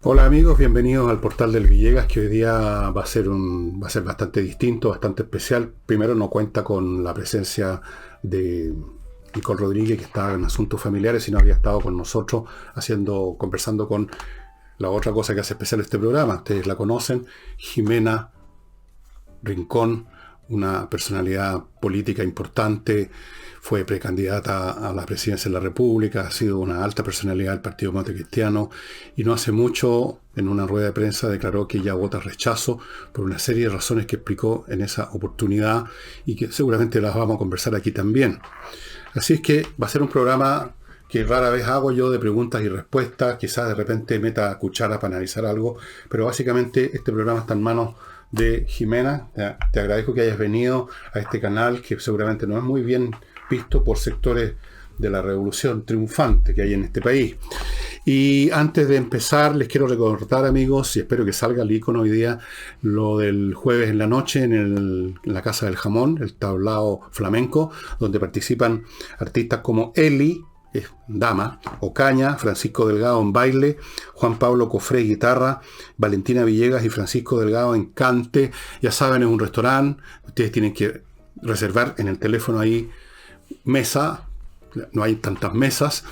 Hola amigos, bienvenidos al portal del Villegas, que hoy día va a ser bastante distinto, bastante especial. Primero, no cuenta con la presencia de Nicole Rodríguez, que está en asuntos familiares, sino había estado con nosotros conversando con la otra cosa que hace especial este programa. Ustedes la conocen, Jimena Rincón, una personalidad política importante, fue precandidata a la presidencia de la República, ha sido una alta personalidad del Partido Demócrata Cristiano, y no hace mucho, en una rueda de prensa, declaró que ella vota rechazo por una serie de razones que explicó en esa oportunidad y que seguramente las vamos a conversar aquí también. Así es que va a ser un programa que rara vez hago yo, de preguntas y respuestas, quizás de repente meta cuchara para analizar algo, pero básicamente este programa está en manos de Jimena. Te agradezco que hayas venido a este canal, que seguramente no es muy bien visto por sectores de la revolución triunfante que hay en este país. Y antes de empezar, les quiero recordar, amigos, y espero que salga el icono hoy día, lo del jueves en la noche en la Casa del Jamón, el tablao flamenco, donde participan artistas como Eli, dama, Ocaña, Francisco Delgado en baile, Juan Pablo Cofré guitarra, Valentina Villegas y Francisco Delgado en cante. Ya saben, es un restaurante, ustedes tienen que reservar en el teléfono ahí mesa, no hay tantas mesas,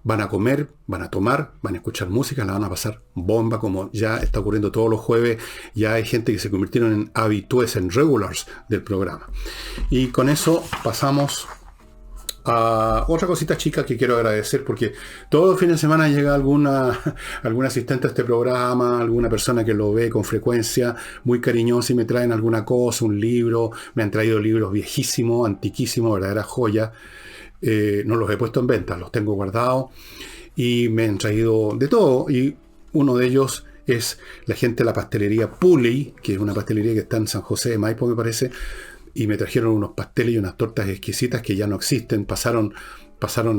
van a comer, van a tomar, van a escuchar música, la van a pasar bomba, como ya está ocurriendo todos los jueves. Ya hay gente que se convirtieron en habitués, en regulars del programa. Y con eso pasamos a otra cosita chica que quiero agradecer, porque todos los fines de semana llega alguna asistente a este programa, alguna persona que lo ve con frecuencia, muy cariñosa, y me traen alguna cosa, un libro. Me han traído libros viejísimos, antiquísimos, verdaderas joyas. No los he puesto en venta, los tengo guardados, y me han traído de todo. Y uno de ellos es la gente de la pastelería Puli, que es una pastelería que está en San José de Maipo, me parece, y me trajeron unos pasteles y unas tortas exquisitas que ya no existen, pasaron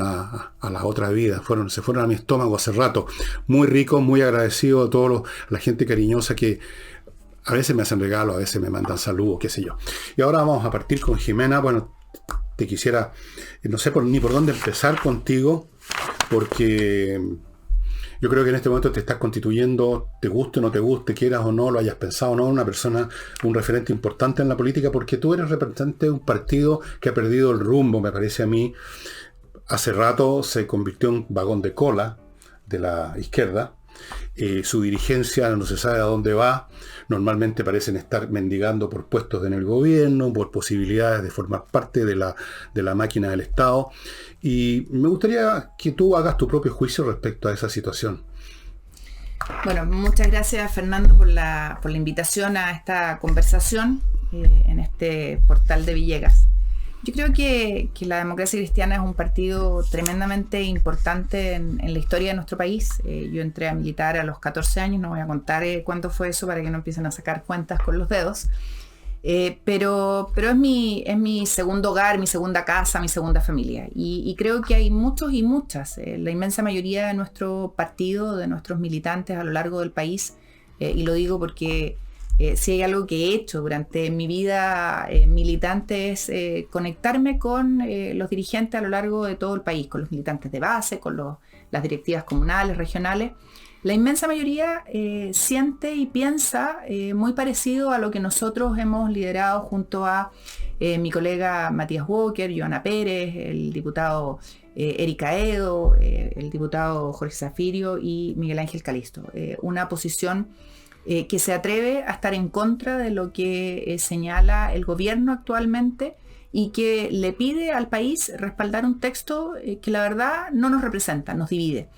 a la otra vida, se fueron a mi estómago hace rato. Muy rico, muy agradecido a la gente cariñosa que a veces me hacen regalos, a veces me mandan saludos, qué sé yo. Y ahora vamos a partir con Jimena. Bueno, te quisiera, no sé ni por dónde empezar contigo, porque yo creo que en este momento te estás constituyendo, te guste o no te guste, quieras o no, lo hayas pensado o no, una persona, un referente importante en la política, porque tú eres representante de un partido que ha perdido el rumbo, me parece a mí. Hace rato se convirtió en un vagón de cola de la izquierda. Su dirigencia no se sabe a dónde va. Normalmente parecen estar mendigando por puestos en el gobierno, por posibilidades de formar parte de la máquina del Estado. Y me gustaría que tú hagas tu propio juicio respecto a esa situación. Bueno, muchas gracias, Fernando, por la invitación a esta conversación en este portal de Villegas. Yo creo que la Democracia Cristiana es un partido tremendamente importante en la historia de nuestro país. Yo entré a militar a los 14 años, no voy a contar cuánto fue eso para que no empiecen a sacar cuentas con los dedos. Pero es mi segundo hogar, mi segunda casa, mi segunda familia. Y creo que hay muchos y muchas, la inmensa mayoría de nuestro partido, de nuestros militantes a lo largo del país, y lo digo porque si hay algo que he hecho durante mi vida militante es conectarme con los dirigentes a lo largo de todo el país, con los militantes de base, con las directivas comunales, regionales. La inmensa mayoría siente y piensa muy parecido a lo que nosotros hemos liderado junto a mi colega Matías Walker, Joana Pérez, el diputado Erika Edo, el diputado Jorge Zafirio y Miguel Ángel Calisto. Una posición que se atreve a estar en contra de lo que señala el gobierno actualmente y que le pide al país respaldar un texto que la verdad no nos representa, nos divide.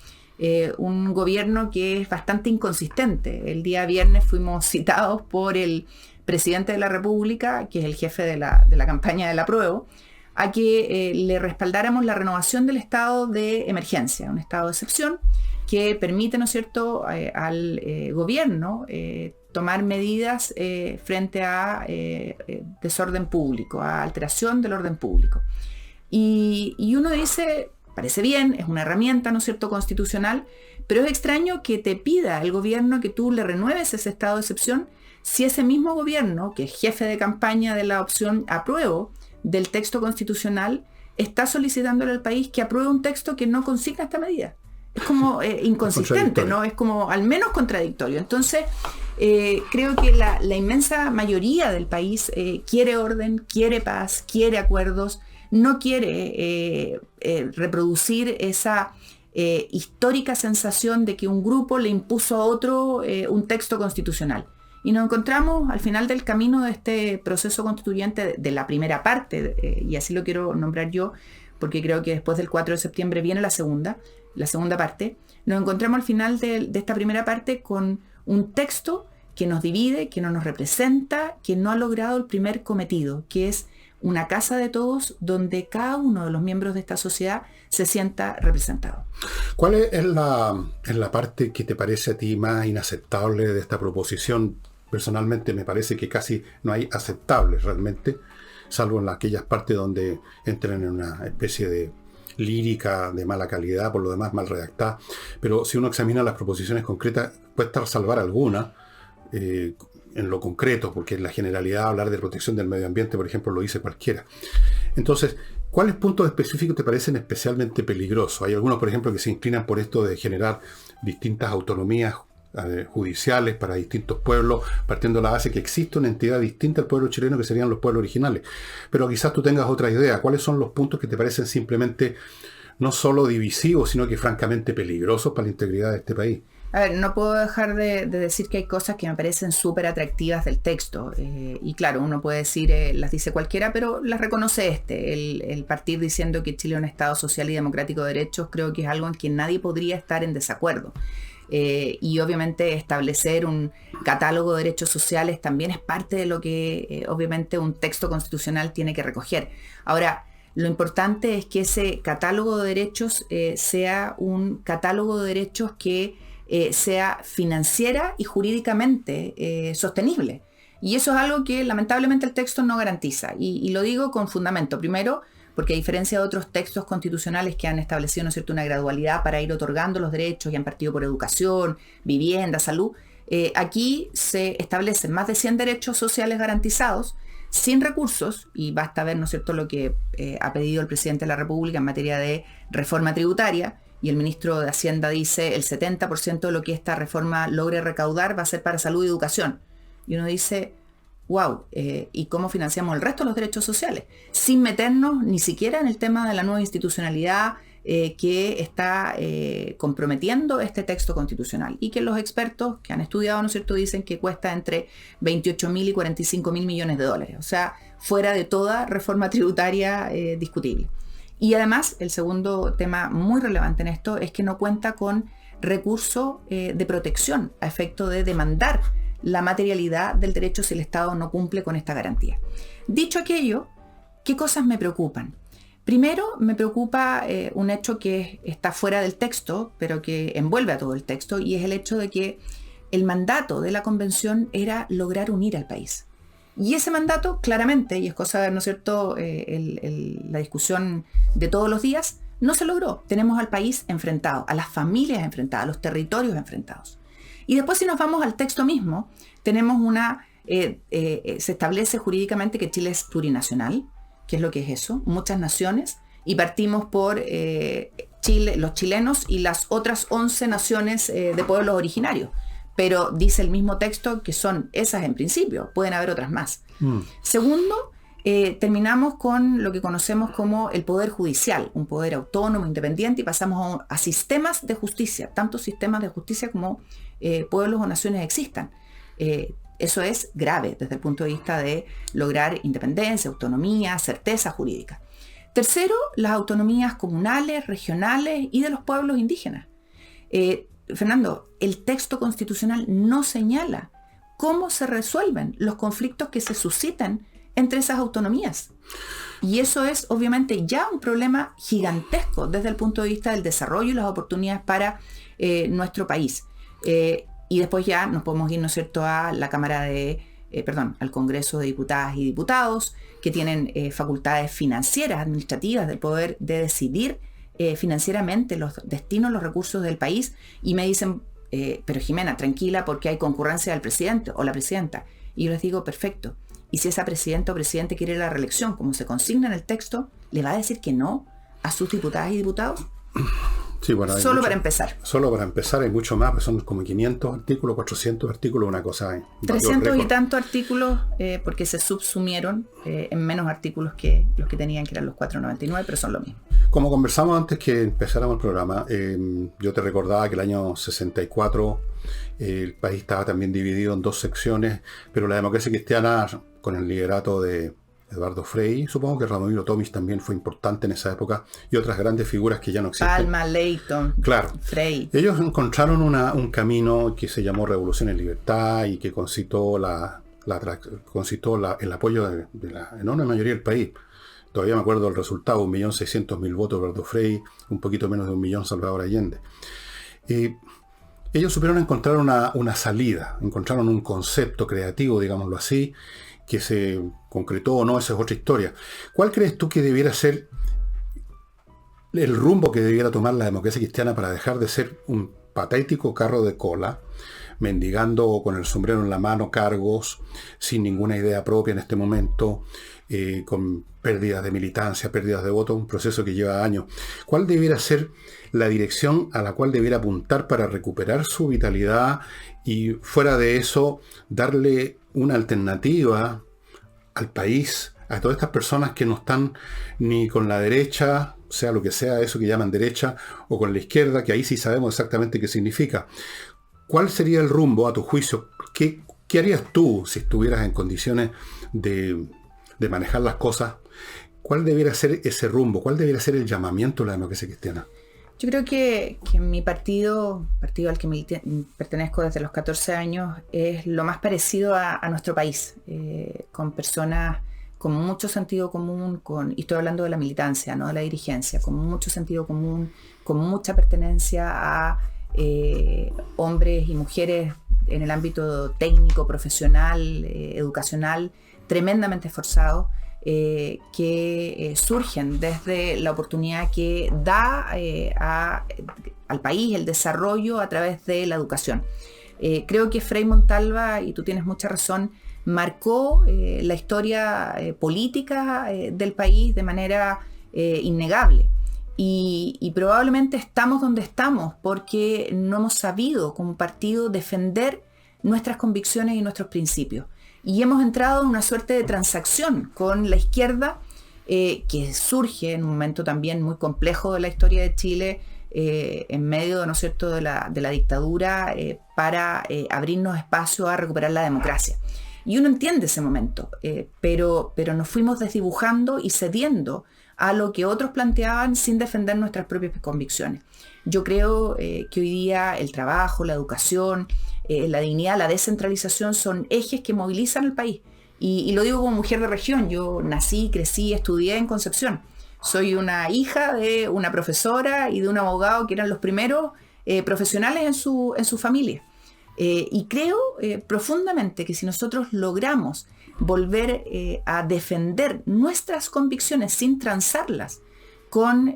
Un gobierno que es bastante inconsistente. El día viernes fuimos citados por el presidente de la República, que es el jefe de la campaña del apruebo, a que le respaldáramos la renovación del estado de emergencia, un estado de excepción que permite, ¿no es cierto?, al gobierno tomar medidas frente a desorden público, a alteración del orden público. Y uno dice, parece bien, es una herramienta, ¿no es cierto?, constitucional, pero es extraño que te pida el gobierno que tú le renueves ese estado de excepción si ese mismo gobierno, que es jefe de campaña de la opción apruebo del texto constitucional, está solicitándole al país que apruebe un texto que no consigna esta medida. como inconsistente, ¿no? Es como al menos contradictorio. Entonces, creo que la inmensa mayoría del país quiere orden, quiere paz, quiere acuerdos, no quiere reproducir esa histórica sensación de que un grupo le impuso a otro un texto constitucional. Y nos encontramos al final del camino de este proceso constituyente de la primera parte, y así lo quiero nombrar yo, porque creo que después del 4 de septiembre viene la segunda parte. Nos encontramos al final de esta primera parte con un texto que nos divide, que no nos representa, que no ha logrado el primer cometido, que es una casa de todos donde cada uno de los miembros de esta sociedad se sienta representado. ¿Cuál es la parte que te parece a ti más inaceptable de esta proposición? Personalmente me parece que casi no hay aceptables realmente, salvo en aquellas partes donde entran en una especie de lírica de mala calidad, por lo demás mal redactada. Pero si uno examina las proposiciones concretas, puede estar salvar alguna en lo concreto, porque en la generalidad hablar de protección del medio ambiente, por ejemplo, lo dice cualquiera. Entonces, ¿cuáles puntos específicos te parecen especialmente peligrosos? Hay algunos, por ejemplo, que se inclinan por esto de generar distintas autonomías judiciales para distintos pueblos, partiendo de la base que existe una entidad distinta al pueblo chileno que serían los pueblos originales. Pero quizás tú tengas otra idea. ¿Cuáles son los puntos que te parecen simplemente no solo divisivos, sino que francamente peligrosos para la integridad de este país? A ver, no puedo dejar de decir que hay cosas que me parecen súper atractivas del texto. Y claro, uno puede decir, las dice cualquiera, pero las reconoce el partir diciendo que Chile es un Estado social y democrático de derechos, creo que es algo en que nadie podría estar en desacuerdo. Y obviamente establecer un catálogo de derechos sociales también es parte de lo que obviamente un texto constitucional tiene que recoger. Ahora, lo importante es que ese catálogo de derechos sea un catálogo de derechos que sea financiera y jurídicamente sostenible. Y eso es algo que lamentablemente el texto no garantiza. Y lo digo con fundamento. Primero, porque a diferencia de otros textos constitucionales que han establecido, ¿no es cierto?, una gradualidad para ir otorgando los derechos y han partido por educación, vivienda, salud, aquí se establecen más de 100 derechos sociales garantizados sin recursos, y basta ver, ¿no es cierto?, lo que ha pedido el presidente de la República en materia de reforma tributaria, y el ministro de Hacienda dice el 70% de lo que esta reforma logre recaudar va a ser para salud y educación. Y uno dice, wow, ¿y cómo financiamos el resto de los derechos sociales? Sin meternos ni siquiera en el tema de la nueva institucionalidad que está comprometiendo este texto constitucional y que los expertos que han estudiado, ¿no es cierto?, dicen que cuesta entre 28.000 y 45.000 millones de dólares. O sea, fuera de toda reforma tributaria discutible. Y además, el segundo tema muy relevante en esto es que no cuenta con recurso de protección a efecto de demandar la materialidad del derecho si el Estado no cumple con esta garantía. Dicho aquello, ¿qué cosas me preocupan? Primero, me preocupa un hecho que está fuera del texto, pero que envuelve a todo el texto, y es el hecho de que el mandato de la Convención era lograr unir al país. Y ese mandato, claramente, y es cosa, ¿no es cierto?, la discusión de todos los días, no se logró. Tenemos al país enfrentado, a las familias enfrentadas, a los territorios enfrentados. Y después, si nos vamos al texto mismo, tenemos se establece jurídicamente que Chile es plurinacional. ¿Qué es lo que es eso? Muchas naciones, y partimos por Chile, los chilenos y las otras 11 naciones de pueblos originarios. Pero dice el mismo texto que son esas en principio, pueden haber otras más. Segundo, terminamos con lo que conocemos como el poder judicial, un poder autónomo, independiente, y pasamos a sistemas de justicia, tantos sistemas de justicia como pueblos o naciones existan. Eso es grave desde el punto de vista de lograr independencia, autonomía, certeza jurídica. Tercero, las autonomías comunales, regionales y de los pueblos indígenas. Fernando, el texto constitucional no señala cómo se resuelven los conflictos que se suscitan entre esas autonomías. Y eso es obviamente ya un problema gigantesco desde el punto de vista del desarrollo y las oportunidades para nuestro país. Y después ya nos podemos ir, ¿no es cierto?, a la Cámara al Congreso de Diputadas y Diputados, que tienen facultades financieras, administrativas, del poder de decidir financieramente los destinos, los recursos del país, y me dicen, pero Jimena, tranquila, porque hay concurrencia del presidente o la presidenta. Y yo les digo, perfecto. Y si esa presidenta o presidente quiere la reelección, como se consigna en el texto, ¿le va a decir que no a sus diputadas y diputados? Sí, bueno, solo para empezar. Solo para empezar hay mucho más, pues son como 500 artículos, 400 artículos, una cosa. 300 y tantos artículos, porque se subsumieron en menos artículos que los que tenían, que eran los 499, pero son lo mismo. Como conversamos antes que empezáramos el programa, yo te recordaba que el año 64 el país estaba también dividido en dos secciones, pero la democracia cristiana, con el liderato de Eduardo Frei, supongo que Radomiro Tomic también fue importante en esa época, y otras grandes figuras que ya no existen. Palma, Leighton, claro. Frei. Ellos encontraron un camino que se llamó Revolución en Libertad y que concitó el apoyo de la enorme mayoría del país. Todavía me acuerdo del resultado, 1.600.000 votos Eduardo Frei, un poquito menos de 1 millón Salvador Allende. Ellos supieron encontrar una salida, encontraron un concepto creativo, digámoslo así, que se concretó o no, esa es otra historia. ¿Cuál crees tú que debiera ser el rumbo que debiera tomar la democracia cristiana para dejar de ser un patético carro de cola, mendigando con el sombrero en la mano cargos, sin ninguna idea propia en este momento, con pérdidas de militancia, pérdidas de votos, un proceso que lleva años? ¿Cuál debiera ser la dirección a la cual debiera apuntar para recuperar su vitalidad y, fuera de eso, darle una alternativa al país, a todas estas personas que no están ni con la derecha, sea lo que sea eso que llaman derecha, o con la izquierda, que ahí sí sabemos exactamente qué significa? ¿Cuál sería el rumbo, a tu juicio? ¿Qué harías tú si estuvieras en condiciones de manejar las cosas? ¿Cuál debiera ser ese rumbo? ¿Cuál debiera ser el llamamiento de la democracia cristiana? Yo creo que mi partido al que pertenezco desde los 14 años, es lo más parecido a nuestro país, con personas con mucho sentido común, y estoy hablando de la militancia, no de la dirigencia, con mucho sentido común, con mucha pertenencia a hombres y mujeres en el ámbito técnico, profesional, educacional, tremendamente esforzados, que surgen desde la oportunidad que da al país el desarrollo a través de la educación. Creo que Frei Montalva, y tú tienes mucha razón, marcó la historia política del país de manera innegable. Y probablemente estamos donde estamos porque no hemos sabido como partido defender nuestras convicciones y nuestros principios. Y hemos entrado en una suerte de transacción con la izquierda, que surge en un momento también muy complejo de la historia de Chile, en medio, ¿no es cierto?, de la dictadura, para abrirnos espacio a recuperar la democracia. Y uno entiende ese momento, pero nos fuimos desdibujando y cediendo a lo que otros planteaban sin defender nuestras propias convicciones. Yo creo que hoy día el trabajo, la educación, la dignidad, la descentralización son ejes que movilizan al país. Y lo digo como mujer de región. Yo nací, crecí, estudié en Concepción. Soy una hija de una profesora y de un abogado que eran los primeros profesionales en su familia. Y creo profundamente que si nosotros logramos volver a defender nuestras convicciones sin transarlas con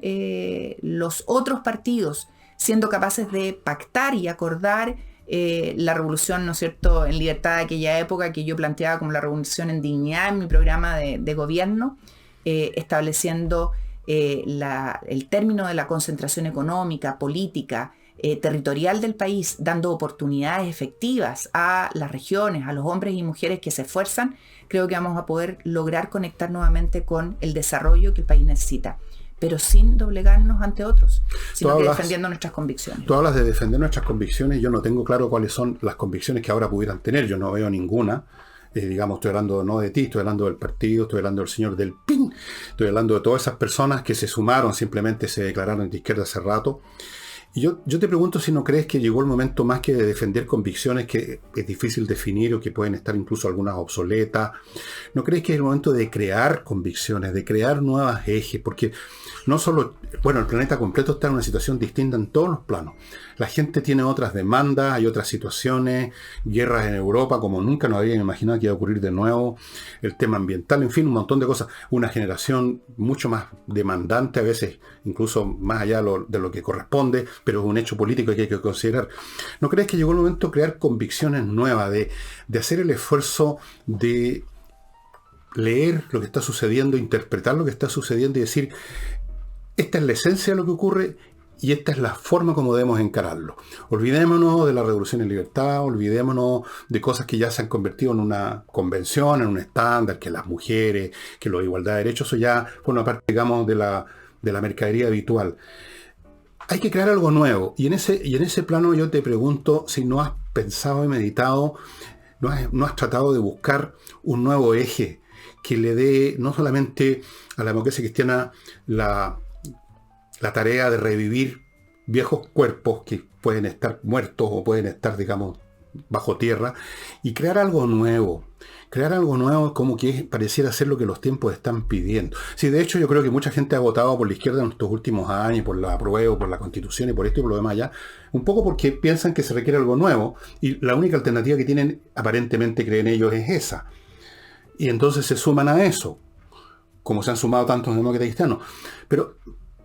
los otros partidos, siendo capaces de pactar y acordar la revolución, ¿no es cierto?, en libertad de aquella época, que yo planteaba como la revolución en dignidad en mi programa de gobierno, estableciendo el término de la concentración económica, política, territorial del país, dando oportunidades efectivas a las regiones, a los hombres y mujeres que se esfuerzan. Creo que vamos a poder lograr conectar nuevamente con el desarrollo que el país necesita, pero sin doblegarnos ante otros, sino que defendiendo nuestras convicciones. Tú hablas de defender nuestras convicciones. Yo no tengo claro cuáles son las convicciones que ahora pudieran tener. Yo no veo ninguna. Digamos, estoy hablando no de ti, estoy hablando del partido, estoy hablando del señor del PIN, estoy hablando de todas esas personas que se sumaron, simplemente se declararon de izquierda hace rato. Y yo te pregunto si no crees que llegó el momento, más que de defender convicciones que es difícil definir o que pueden estar incluso algunas obsoletas, ¿no crees que es el momento de crear convicciones, de crear nuevos ejes? Porque no solo, el planeta completo está en una situación distinta en todos los planos. La gente tiene otras demandas, hay otras situaciones, guerras en Europa como nunca nos habían imaginado que iba a ocurrir de nuevo, el tema ambiental, en fin, un montón de cosas. Una generación mucho más demandante, a veces incluso más allá de lo que corresponde, pero es un hecho político que hay que considerar. ¿No crees que llegó el momento de crear convicciones nuevas, de hacer el esfuerzo de leer lo que está sucediendo, interpretar lo que está sucediendo y decir, esta es la esencia de lo que ocurre Y esta es la forma como debemos encararlo. Olvidémonos de la revolución en libertad, olvidémonos de cosas que ya se han convertido en una convención, en un estándar, que las mujeres, que la igualdad de derechos, eso ya forma parte, digamos, de la mercadería habitual. Hay que crear algo nuevo. Y en ese plano yo te pregunto si no has pensado y meditado, no has tratado de buscar un nuevo eje que le dé no solamente a la democracia cristiana la tarea de revivir viejos cuerpos que pueden estar muertos o pueden estar, digamos, bajo tierra, y crear algo nuevo. Crear algo nuevo como que pareciera ser lo que los tiempos están pidiendo. Sí, de hecho yo creo que mucha gente ha votado por la izquierda en estos últimos años, por la apruebo, por la Constitución y por esto y por lo demás ya, un poco porque piensan que se requiere algo nuevo, y la única alternativa que tienen, aparentemente creen ellos, es esa. Y entonces se suman a eso, como se han sumado tantos demócratas cristianos. Pero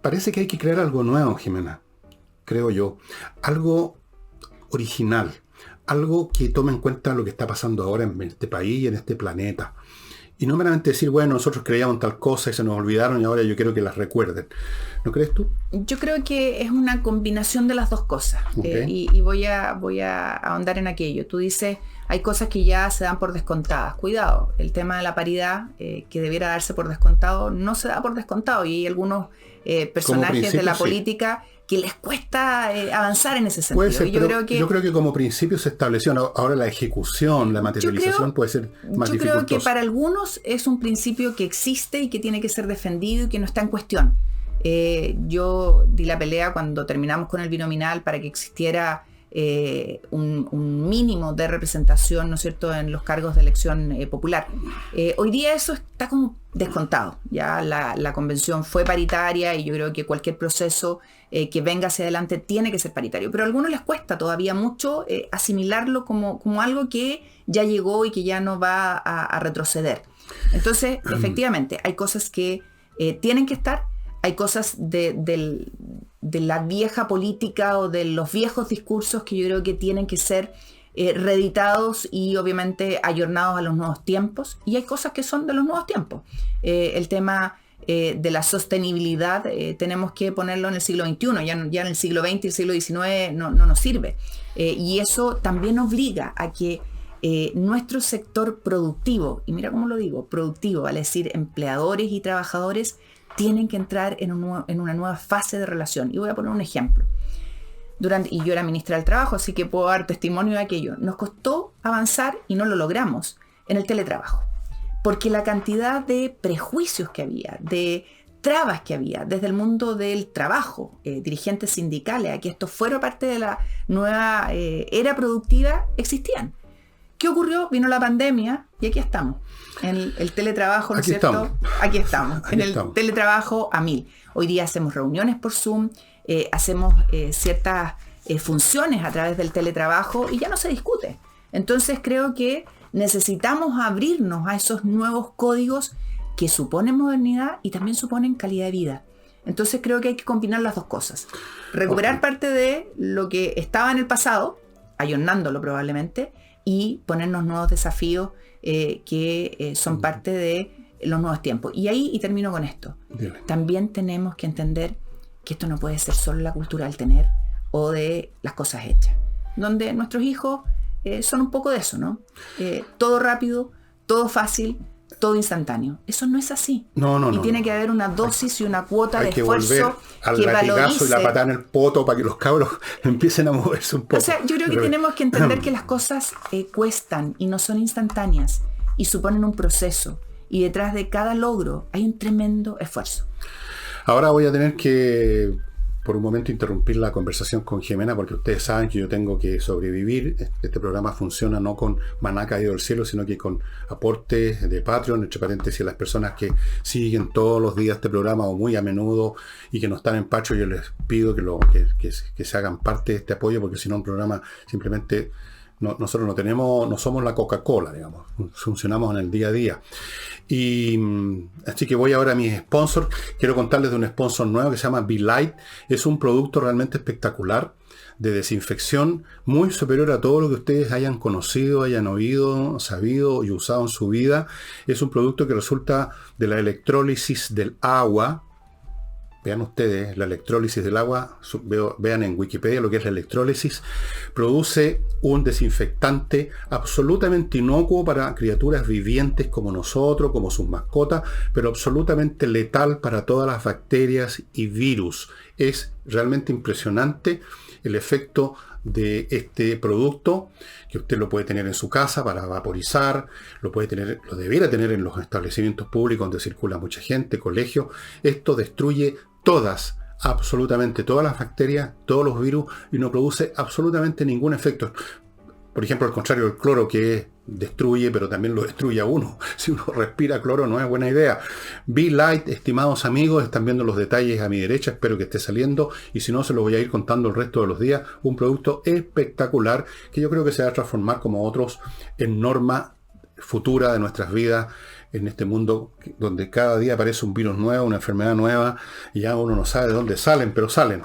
parece que hay que crear algo nuevo, Jimena, creo yo. Algo original. Algo que tome en cuenta lo que está pasando ahora en este país y en este planeta. Y no meramente decir, bueno, nosotros creíamos tal cosa y se nos olvidaron y ahora yo quiero que las recuerden. ¿No crees tú? Yo creo que es una combinación de las dos cosas. Okay. Y voy a ahondar en aquello. Tú dices, hay cosas que ya se dan por descontadas. Cuidado, el tema de la paridad, que debiera darse por descontado, no se da por descontado. Y hay algunos personajes de la política que les cuesta avanzar en ese sentido. Puede ser, y yo creo que como principio se estableció. Ahora la ejecución, la materialización puede ser más dificultosa. Yo creo que para algunos es un principio que existe y que tiene que ser defendido y que no está en cuestión. Yo di la pelea cuando terminamos con el binominal para que existiera un mínimo de representación, ¿no es cierto?, en los cargos de elección popular. Hoy día eso está como descontado. Ya la convención fue paritaria y yo creo que cualquier proceso que venga hacia adelante tiene que ser paritario. Pero a algunos les cuesta todavía mucho asimilarlo como algo que ya llegó y que ya no va a retroceder. Entonces, efectivamente, hay cosas que tienen que estar, hay cosas de la vieja política o de los viejos discursos que yo creo que tienen que ser reeditados y obviamente ayornados a los nuevos tiempos, y hay cosas que son de los nuevos tiempos. El tema de la sostenibilidad tenemos que ponerlo en el siglo XXI, ya en el siglo XX y el siglo XIX no nos sirve. Y eso también obliga a que nuestro sector productivo, y mira cómo lo digo, productivo, vale decir empleadores y trabajadores, tienen que entrar en una nueva fase de relación. Y voy a poner un ejemplo. Y yo era ministra del Trabajo, así que puedo dar testimonio de aquello. Nos costó avanzar, y no lo logramos, en el teletrabajo. Porque la cantidad de prejuicios que había, de trabas que había desde el mundo del trabajo, dirigentes sindicales, a que esto fuera parte de la nueva era productiva, existían. ¿Qué ocurrió? Vino la pandemia y aquí estamos. En el teletrabajo, ¿no es cierto? Aquí estamos. En el teletrabajo a 1000. Hoy día hacemos reuniones por Zoom, hacemos ciertas funciones a través del teletrabajo y ya no se discute. Entonces creo que necesitamos abrirnos a esos nuevos códigos que suponen modernidad y también suponen calidad de vida. Entonces creo que hay que combinar las dos cosas. Recuperar parte de lo que estaba en el pasado, ayornándolo probablemente, y ponernos nuevos desafíos que son parte de los nuevos tiempos. Y ahí, y termino con esto, también tenemos que entender que esto no puede ser solo la cultura del tener o de las cosas hechas, donde nuestros hijos son un poco de eso, ¿no? Todo rápido, todo fácil, todo instantáneo. Eso no es así. No. Y tiene que haber una dosis y una cuota de esfuerzo que volver al latigazo y la patada en el poto para que los cabros empiecen a moverse un poco. O sea, yo creo que tenemos que entender que las cosas cuestan y no son instantáneas y suponen un proceso. Y detrás de cada logro hay un tremendo esfuerzo. Ahora voy a tener que, por un momento, interrumpir la conversación con Jimena, porque ustedes saben que yo tengo que sobrevivir. Este programa funciona no con maná caído del cielo, sino que con aportes de Patreon, entre paréntesis, las personas que siguen todos los días este programa o muy a menudo y que no están en Patreon. Yo les pido que se hagan parte de este apoyo, porque si no, un programa simplemente... nosotros no somos la Coca-Cola, digamos, funcionamos en el día a día. Y así que voy ahora a mis sponsors. Quiero contarles de un sponsor nuevo que se llama Be Light. Es un producto realmente espectacular de desinfección, muy superior a todo lo que ustedes hayan conocido, hayan oído, sabido y usado en su vida. Es un producto que resulta de la electrólisis del agua, Vean ustedes, la electrólisis del agua, vean en Wikipedia lo que es la electrólisis, produce un desinfectante absolutamente inocuo para criaturas vivientes como nosotros, como sus mascotas, pero absolutamente letal para todas las bacterias y virus. Es realmente impresionante el efecto de este producto, que usted lo puede tener en su casa para vaporizar, lo debiera tener en los establecimientos públicos donde circula mucha gente, colegios. Esto destruye absolutamente todas las bacterias, todos los virus, y no produce absolutamente ningún efecto. Por ejemplo, al contrario del cloro, que destruye, pero también lo destruye a uno. Si uno respira cloro, no es buena idea. Be Light, estimados amigos, están viendo los detalles a mi derecha, espero que esté saliendo, y si no, se los voy a ir contando el resto de los días. Un producto espectacular, que yo creo que se va a transformar como otros en norma futura de nuestras vidas, en este mundo donde cada día aparece un virus nuevo, una enfermedad nueva, y ya uno no sabe de dónde salen, pero salen.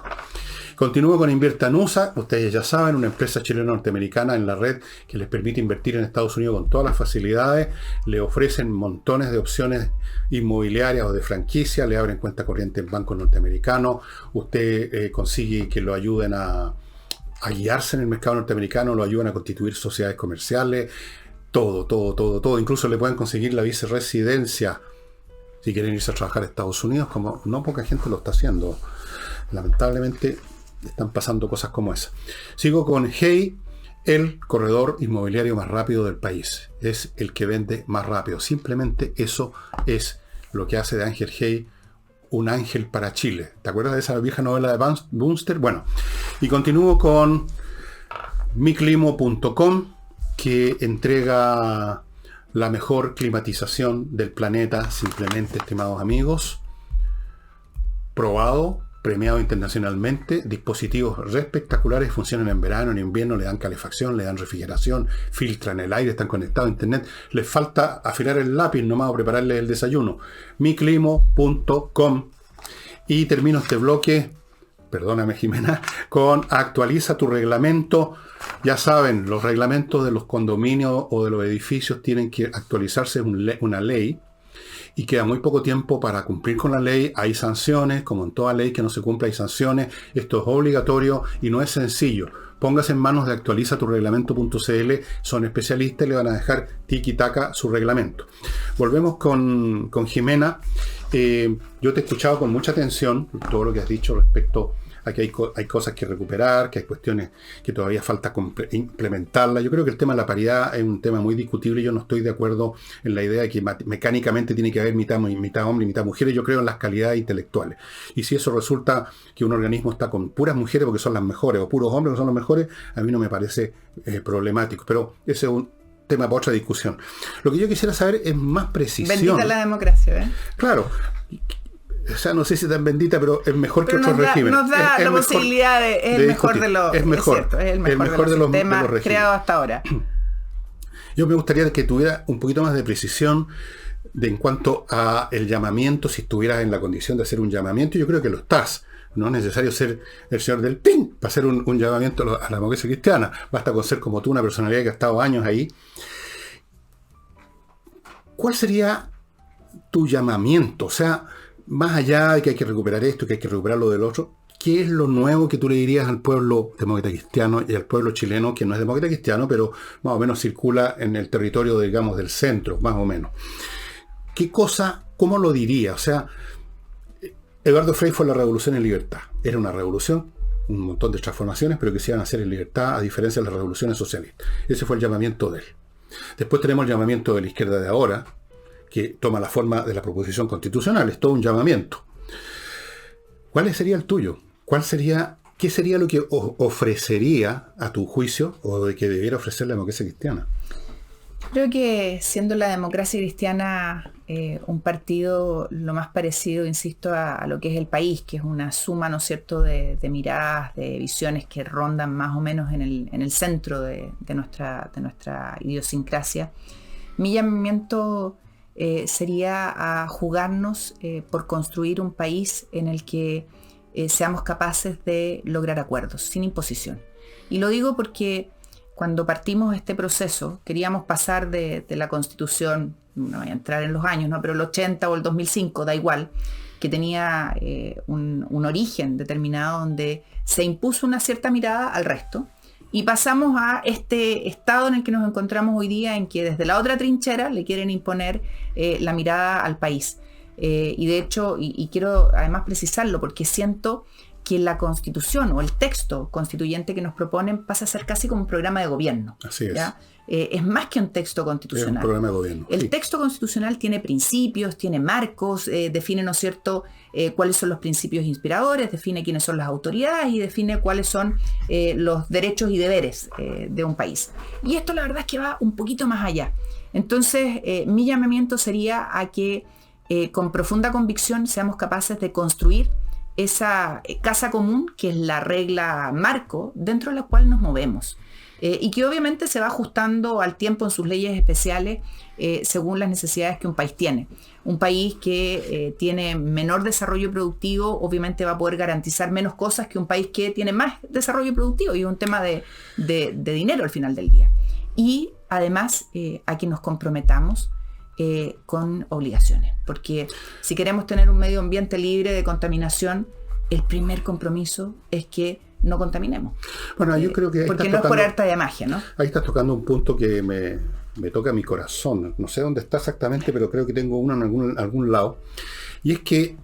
Continúo con Inviertanusa, ustedes ya saben, una empresa chileno-norteamericana en la red que les permite invertir en Estados Unidos con todas las facilidades, le ofrecen montones de opciones inmobiliarias o de franquicia, le abren cuenta corriente en bancos norteamericanos, usted consigue que lo ayuden a guiarse en el mercado norteamericano, lo ayudan a constituir sociedades comerciales, todo. Incluso le pueden conseguir la viceresidencia si quieren irse a trabajar a Estados Unidos, como no poca gente lo está haciendo. Lamentablemente están pasando cosas como esa. Sigo con Hey, el corredor inmobiliario más rápido del país. Es el que vende más rápido. Simplemente eso es lo que hace de Ángel Hey un ángel para Chile. ¿Te acuerdas de esa vieja novela de Bunster? Bueno, y continúo con miclimo.com, que entrega la mejor climatización del planeta, simplemente, estimados amigos. Probado, premiado internacionalmente, dispositivos espectaculares, funcionan en verano, en invierno, le dan calefacción, le dan refrigeración, filtran el aire, están conectados a internet. Les falta afilar el lápiz nomás o prepararle el desayuno. miclimo.com. Y termino este bloque, perdóname Jimena, con actualiza tu reglamento. Ya saben, los reglamentos de los condominios o de los edificios tienen que actualizarse una ley, y queda muy poco tiempo para cumplir con la ley. Hay sanciones, como en toda ley que no se cumpla hay sanciones. Esto es obligatorio y no es sencillo. Póngase en manos de actualizatureglamento.cl, son especialistas y le van a dejar tiki-taka su reglamento. Volvemos con Jimena. Yo te he escuchado con mucha atención todo lo que has dicho respecto a que hay cosas que recuperar, que hay cuestiones que todavía falta implementarlas. Yo creo que el tema de la paridad es un tema muy discutible. Yo no estoy de acuerdo en la idea de que mecánicamente tiene que haber mitad hombre y mitad mujeres. Yo creo en las calidades intelectuales. Y si eso resulta que un organismo está con puras mujeres porque son las mejores, o puros hombres que son los mejores, a mí no me parece problemático. Pero ese es un tema para otra discusión. Lo que yo quisiera saber es más precisión. Bendita la democracia, ¿eh? Claro. O sea, no sé si tan bendita, pero es mejor que otros regímenes. Nos da la posibilidad de... Es el mejor de los... Es mejor. Es cierto, es el mejor de los sistemas creados hasta ahora. Yo me gustaría que tuviera un poquito más de precisión en cuanto a el llamamiento, si estuvieras en la condición de hacer un llamamiento. Yo creo que lo estás. No es necesario ser el señor del PIN para hacer un llamamiento a la democracia cristiana. Basta con ser como tú, una personalidad que ha estado años ahí. ¿Cuál sería tu llamamiento? O sea, más allá de que hay que recuperar esto, que hay que recuperar lo del otro, ¿qué es lo nuevo que tú le dirías al pueblo demócrata cristiano y al pueblo chileno, que no es demócrata cristiano, pero más o menos circula en el territorio, digamos, del centro, más o menos? ¿Qué cosa, cómo lo diría? O sea, Eduardo Frei fue la revolución en libertad. Era una revolución, un montón de transformaciones, pero que se iban a hacer en libertad, a diferencia de las revoluciones socialistas. Ese fue el llamamiento de él. Después tenemos el llamamiento de la izquierda de ahora, que toma la forma de la proposición constitucional. Es todo un llamamiento. ¿Cuál sería el tuyo? ¿Qué sería lo que ofrecería a tu juicio, o de que debiera ofrecer la democracia cristiana? Creo que siendo la democracia cristiana un partido lo más parecido, insisto, a lo que es el país, que es una suma, ¿no es cierto?, de miradas, de visiones que rondan más o menos en el centro de nuestra idiosincrasia. Mi llamamiento sería a jugarnos por construir un país en el que seamos capaces de lograr acuerdos sin imposición. Y lo digo porque cuando partimos este proceso queríamos pasar de la Constitución, no voy a entrar en los años, ¿no?, pero el 80 o el 2005, da igual, que tenía un origen determinado donde se impuso una cierta mirada al resto. Y pasamos a este estado en el que nos encontramos hoy día, en que desde la otra trinchera le quieren imponer la mirada al país. Y de hecho, y quiero además precisarlo, porque siento que la Constitución o el texto constituyente que nos proponen pasa a ser casi como un programa de gobierno. Así es. ¿Ya? Es más que un texto constitucional. Es un programa de gobierno. El texto constitucional tiene principios, tiene marcos, define, ¿no es cierto?, cuáles son los principios inspiradores, define quiénes son las autoridades y define cuáles son los derechos y deberes de un país. Y esto la verdad es que va un poquito más allá. Entonces, mi llamamiento sería a que con profunda convicción seamos capaces de construir esa casa común que es la regla marco dentro de la cual nos movemos. Y que obviamente se va ajustando al tiempo en sus leyes especiales según las necesidades que un país tiene. Un país que tiene menor desarrollo productivo obviamente va a poder garantizar menos cosas que un país que tiene más desarrollo productivo, y es un tema de dinero al final del día. Y además a que nos comprometamos con obligaciones, porque si queremos tener un medio ambiente libre de contaminación, el primer compromiso es que no contaminemos. Bueno, yo creo que porque no es por arte de magia, ¿no? Ahí estás tocando un punto que me toca mi corazón. No sé dónde está exactamente, pero creo que tengo uno en algún lado. Y es que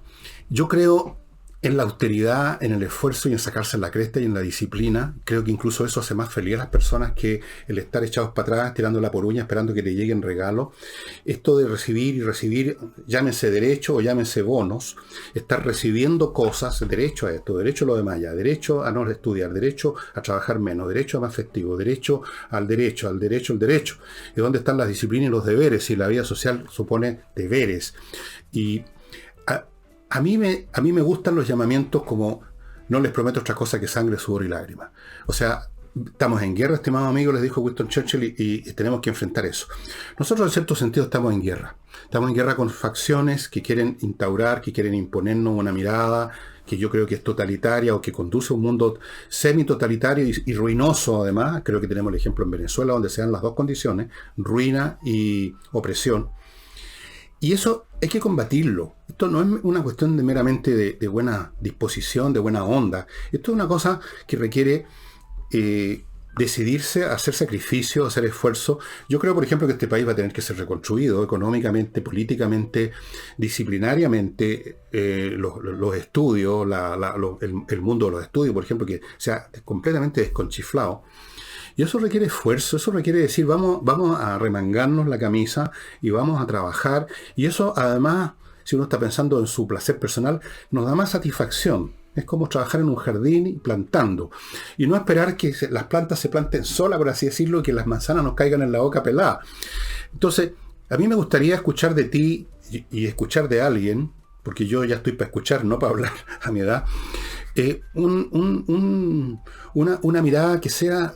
yo creo en la austeridad, en el esfuerzo y en sacarse la cresta y en la disciplina. Creo que incluso eso hace más feliz a las personas que el estar echados para atrás, tirando la poruña, esperando que le lleguen regalos. Esto de recibir y recibir, llámense derecho o llámense bonos, estar recibiendo cosas, derecho a esto, derecho a lo demás, ya, derecho a no estudiar, derecho a trabajar menos, derecho a más festivo, derecho al derecho, al derecho, al derecho. ¿Y dónde están las disciplinas y los deberes? Si la vida social supone deberes. Y a mí me gustan los llamamientos como no les prometo otra cosa que sangre, sudor y lágrimas. O sea, estamos en guerra, estimado amigo, les dijo Winston Churchill, y tenemos que enfrentar eso. Nosotros en cierto sentido estamos en guerra. Estamos en guerra con facciones que quieren instaurar, que quieren imponernos una mirada que yo creo que es totalitaria o que conduce a un mundo semi-totalitario y ruinoso además. Creo que tenemos el ejemplo en Venezuela donde se dan las dos condiciones, ruina y opresión. Y eso hay que combatirlo. Esto no es una cuestión de meramente de buena disposición, de buena onda. Esto es una cosa que requiere decidirse a hacer sacrificio, a hacer esfuerzo. Yo creo, por ejemplo, que este país va a tener que ser reconstruido económicamente, políticamente, disciplinariamente. Los estudios, el mundo de los estudios, por ejemplo, que se ha completamente desconchiflado. Y eso requiere esfuerzo, eso requiere decir, vamos a remangarnos la camisa y vamos a trabajar. Y eso, además, si uno está pensando en su placer personal, nos da más satisfacción. Es como trabajar en un jardín y plantando. Y no esperar que las plantas se planten solas, por así decirlo, y que las manzanas nos caigan en la boca pelada. Entonces, a mí me gustaría escuchar de ti y escuchar de alguien, porque yo ya estoy para escuchar, no para hablar a mi edad, una mirada que sea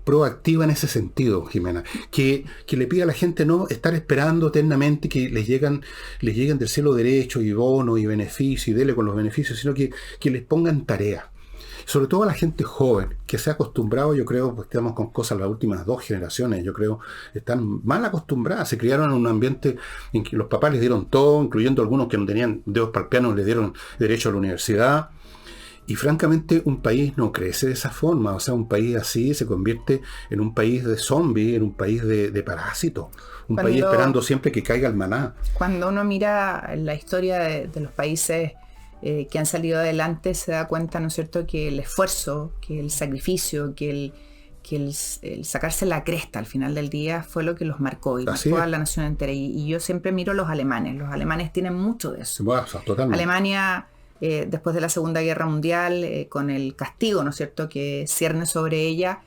proactiva en ese sentido, Jimena, que le pida a la gente no estar esperando eternamente que les lleguen del cielo derechos y bonos y beneficios y dele con los beneficios, sino que les pongan tareas. Sobre todo a la gente joven, que se ha acostumbrado, yo creo, pues estamos con cosas las últimas 2 generaciones, yo creo, están mal acostumbradas, se criaron en un ambiente en que los papás les dieron todo, incluyendo algunos que no tenían dedos para el piano, les dieron derecho a la universidad. Y francamente un país no crece de esa forma. O sea, un país así se convierte en un país de zombies, en un país de parásitos. Un país esperando siempre que caiga el maná. Cuando uno mira la historia de los países que han salido adelante, se da cuenta, ¿no es cierto?, que el esfuerzo, que el sacrificio, que el sacarse la cresta al final del día fue lo que los marcó y marcó a la nación entera. Y yo siempre miro a los alemanes. Los alemanes tienen mucho de eso. Bueno, totalmente. Alemania... después de la Segunda Guerra Mundial, con el castigo, ¿no es cierto?, que cierne sobre ella,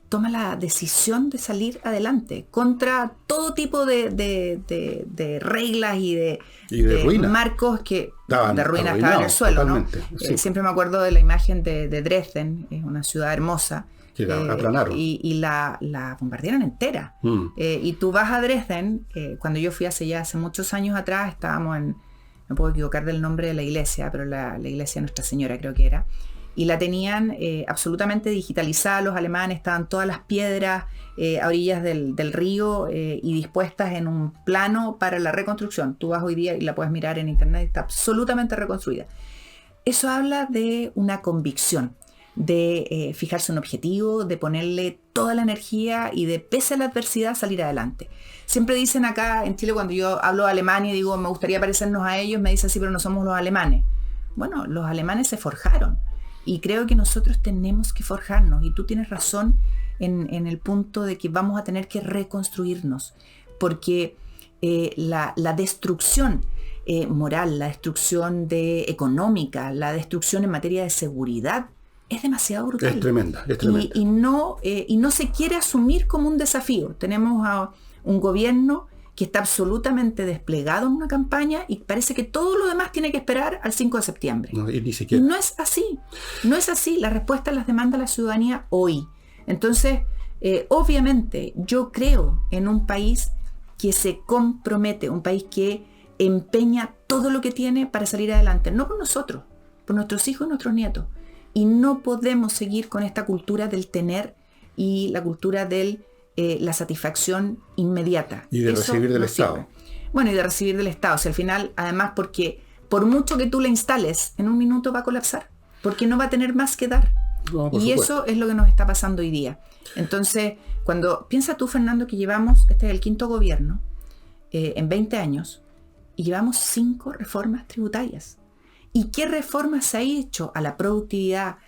toma la decisión de salir adelante contra todo tipo de reglas y de marcos que de ruina estaban en el suelo, ¿no? Sí. Siempre me acuerdo de la imagen de Dresden, es una ciudad hermosa, que la aplanaron. y la bombardearon entera. Y tú vas a Dresden, cuando yo fui hace muchos años atrás, estábamos en... No puedo equivocar del nombre de la iglesia, pero la iglesia de Nuestra Señora creo que era. y la tenían absolutamente digitalizada. Los alemanes, estaban todas las piedras a orillas del río y dispuestas en un plano para la reconstrucción. Tú vas hoy día y la puedes mirar en internet, está absolutamente reconstruida. Eso habla de una convicción, de fijarse un objetivo, de ponerle toda la energía y de, pese a la adversidad, salir adelante. Siempre dicen acá en Chile, cuando yo hablo de Alemania y digo, me gustaría parecernos a ellos, me dicen, sí, pero no somos los alemanes. Bueno, los alemanes se forjaron y creo que nosotros tenemos que forjarnos, y tú tienes razón en el punto de que vamos a tener que reconstruirnos, porque la destrucción moral, la destrucción económica, la destrucción en materia de seguridad es demasiado brutal. Es tremenda, es tremenda. Y no se quiere asumir como un desafío. Tenemos a un gobierno que está absolutamente desplegado en una campaña y parece que todo lo demás tiene que esperar al 5 de septiembre. No, y ni siquiera. Y no es así. No es así. La respuesta las demanda la ciudadanía hoy. Entonces, obviamente, yo creo en un país que se compromete, un país que empeña todo lo que tiene para salir adelante. No por nosotros, por nuestros hijos y nuestros nietos. Y no podemos seguir con esta cultura del tener y la cultura de la satisfacción inmediata. Y de recibir del Estado. Bueno, y de recibir del Estado. Si al final, además, porque por mucho que tú la instales, en un minuto va a colapsar. Porque no va a tener más que dar. No, y eso es lo que nos está pasando hoy día. Entonces, cuando piensa tú, Fernando, que llevamos, este es el 5º gobierno, en 20 años, y llevamos 5 reformas tributarias. ¿Y qué reformas se ha hecho a la productividad,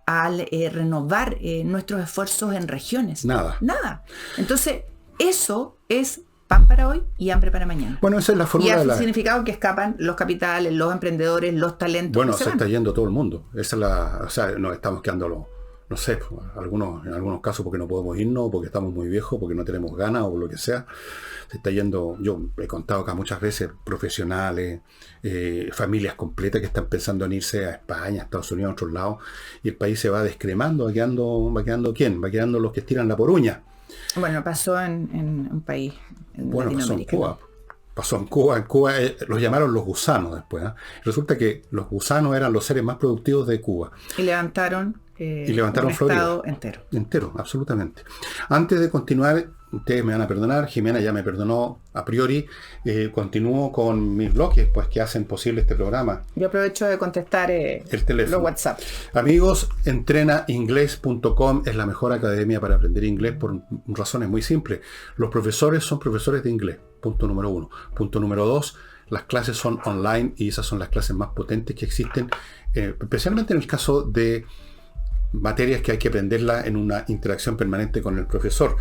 al renovar nuestros esfuerzos en regiones? Nada. Entonces, eso es pan para hoy y hambre para mañana. Bueno, esa es la fórmula. Y ha significado que escapan los capitales, los emprendedores, los talentos. Bueno, se está yendo todo el mundo. Esa es o sea, nos estamos quedando, no sé, en algunos casos porque no podemos irnos, porque estamos muy viejos, porque no tenemos ganas o lo que sea. Se está yendo, yo he contado acá muchas veces, profesionales, familias completas que están pensando en irse a España, a Estados Unidos, a otros lados, y el país se va descremando, va quedando ¿quién? Va quedando los que estiran la poruña. Bueno, pasó en un país, bueno, pasó en Cuba. En Cuba los llamaron los gusanos después. Resulta que los gusanos eran los seres más productivos de Cuba. Y levantaron un Florida entero. Entero, absolutamente. Antes de continuar, ustedes me van a perdonar, Jimena ya me perdonó a priori, continúo con mis bloques, pues que hacen posible este programa. Yo aprovecho de contestar el teléfono. Los WhatsApp. Amigos, entrenainglés.com es la mejor academia para aprender inglés por razones muy simples. Los profesores son profesores de inglés, punto número 1. Punto número 2, las clases son online y esas son las clases más potentes que existen, especialmente en el caso de materias que hay que aprenderla en una interacción permanente con el profesor.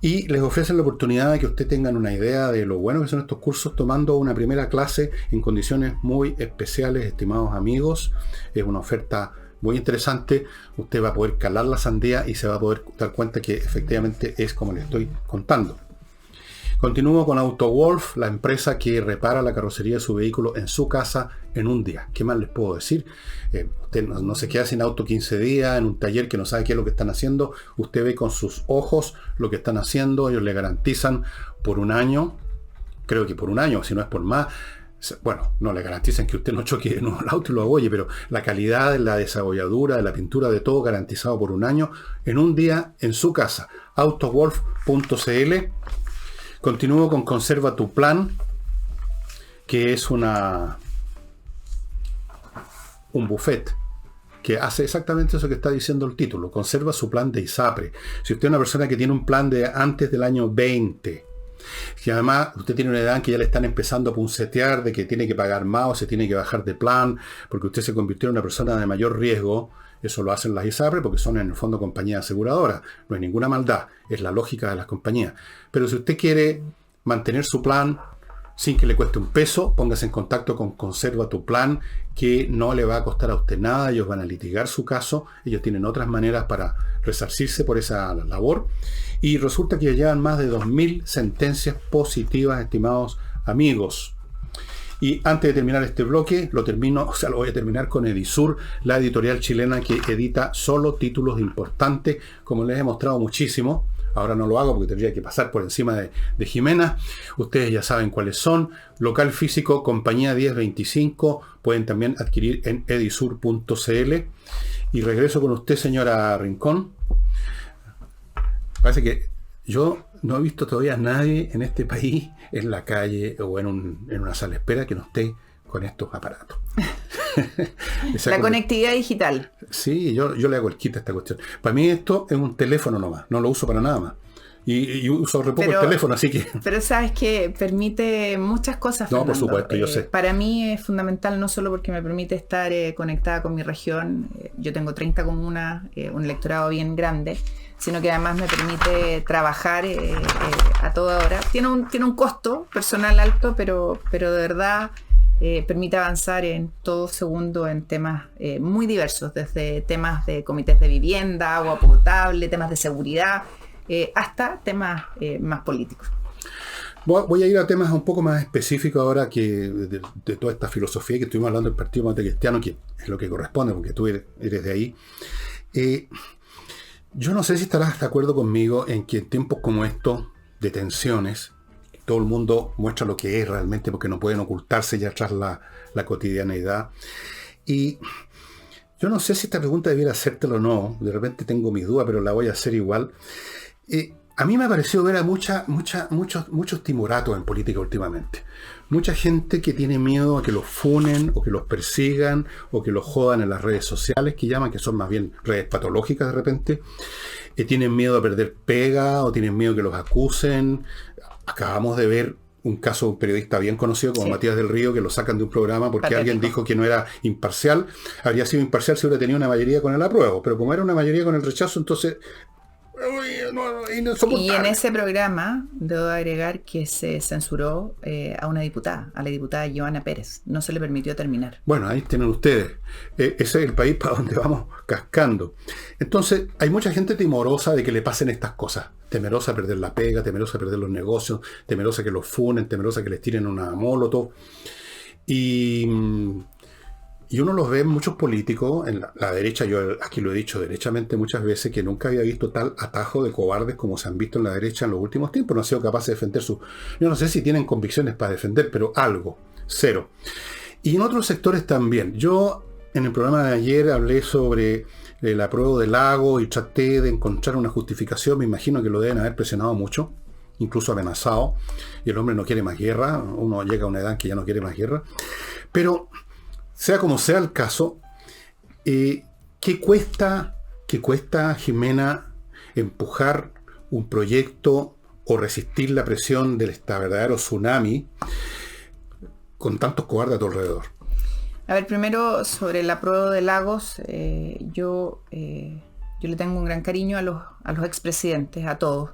Y les ofrecen la oportunidad de que ustedes tengan una idea de lo bueno que son estos cursos tomando una primera clase en condiciones muy especiales, estimados amigos. Es una oferta muy interesante. Usted va a poder calar la sandía y se va a poder dar cuenta que efectivamente es como les estoy contando. Continúo con AutoWolf, la empresa que repara la carrocería de su vehículo en su casa en un día. ¿Qué más les puedo decir? Usted no se queda sin auto 15 días en un taller que no sabe qué es lo que están haciendo. Usted ve con sus ojos lo que están haciendo. Ellos le garantizan por un año, creo que por un año, si no es por más. Bueno, no le garantizan que usted no choque el auto y lo abolle, pero la calidad, la desabolladura, la pintura, de todo garantizado por un año en un día en su casa. Autowolf.cl. Continúo con Conserva tu Plan, que es un buffet que hace exactamente eso que está diciendo el título. Conserva su plan de ISAPRE. Si usted es una persona que tiene un plan de antes del año 20, si además usted tiene una edad en que ya le están empezando a puncetear de que tiene que pagar más o se tiene que bajar de plan porque usted se convirtió en una persona de mayor riesgo, eso lo hacen las ISAPRE porque son en el fondo compañías aseguradoras. No hay ninguna maldad, es la lógica de las compañías. Pero si usted quiere mantener su plan sin que le cueste un peso, póngase en contacto con Conserva tu Plan, que no le va a costar a usted nada. Ellos van a litigar su caso, ellos tienen otras maneras para resarcirse por esa labor. Y resulta que ya llevan más de 2.000 sentencias positivas, estimados amigos. Y antes de terminar este bloque, lo voy a terminar con Edisur, la editorial chilena que edita solo títulos importantes, como les he mostrado muchísimo. ahora no lo hago porque tendría que pasar por encima de Jimena. Ustedes ya saben cuáles son. Local físico, compañía 1025, pueden también adquirir en edisur.cl. Y regreso con usted, señora Rincón. Parece que yo no he visto todavía a nadie en este país, en la calle o en una sala de espera, que no esté con estos aparatos. La conectividad digital. Sí, yo le hago el kit a esta cuestión. Para mí esto es un teléfono nomás, no lo uso para nada más. Y uso re poco el teléfono, así que... Pero sabes que permite muchas cosas, Fernando. No, por supuesto, yo sé. Para mí es fundamental no solo porque me permite estar conectada con mi región, yo tengo 30 comunas, un electorado bien grande, sino que además me permite trabajar a toda hora. Tiene un costo personal alto, pero de verdad permite avanzar en todo segundo en temas muy diversos, desde temas de comités de vivienda, agua potable, temas de seguridad, hasta temas más políticos. Voy a ir a temas un poco más específicos ahora que de toda esta filosofía que estuvimos hablando del Partido Montecristiano, que es lo que corresponde, porque tú eres de ahí. Yo no sé si estarás de acuerdo conmigo en que en tiempos como estos, de tensiones, todo el mundo muestra lo que es realmente, porque no pueden ocultarse ya tras la cotidianeidad. Y yo no sé si esta pregunta debiera hacértelo o no, de repente tengo mis dudas, pero la voy a hacer igual. A mí me ha parecido ver a muchos timoratos en política últimamente. Mucha gente que tiene miedo a que los funen, o que los persigan, o que los jodan en las redes sociales, que llaman, que son más bien redes patológicas de repente. Tienen miedo a perder pega, o tienen miedo que los acusen. Acabamos de ver un caso de un periodista bien conocido como Matías del Río, que lo sacan de un programa porque Patético. Alguien dijo que no era imparcial. Habría sido imparcial si hubiera tenido una mayoría con el apruebo, pero como era una mayoría con el rechazo, entonces... Y en ese programa debo agregar que se censuró a una diputada, a la diputada Joana Pérez. No se le permitió terminar. Bueno, ahí tienen ustedes. Ese es el país para donde vamos cascando. Entonces, hay mucha gente timorosa de que le pasen estas cosas. Temerosa a perder la pega, temerosa a perder los negocios, temerosa que los funen, temerosa que les tiren una molotov. Y uno los ve en muchos políticos, en la derecha, yo aquí lo he dicho derechamente muchas veces, que nunca había visto tal atajo de cobardes como se han visto en la derecha en los últimos tiempos. No han sido capaces de defender su... Yo no sé si tienen convicciones para defender, pero algo, cero. Y en otros sectores también. Yo en el programa de ayer hablé sobre el apruebo del lago y traté de encontrar una justificación. Me imagino que lo deben haber presionado mucho, incluso amenazado. Y el hombre no quiere más guerra. Uno llega a una edad en que ya no quiere más guerra. Pero... sea como sea el caso, ¿qué cuesta, Jimena, empujar un proyecto o resistir la presión de este verdadero tsunami con tantos cobardes a tu alrededor? A ver, primero sobre el apruebo de Lagos, yo le tengo un gran cariño a los expresidentes, a todos.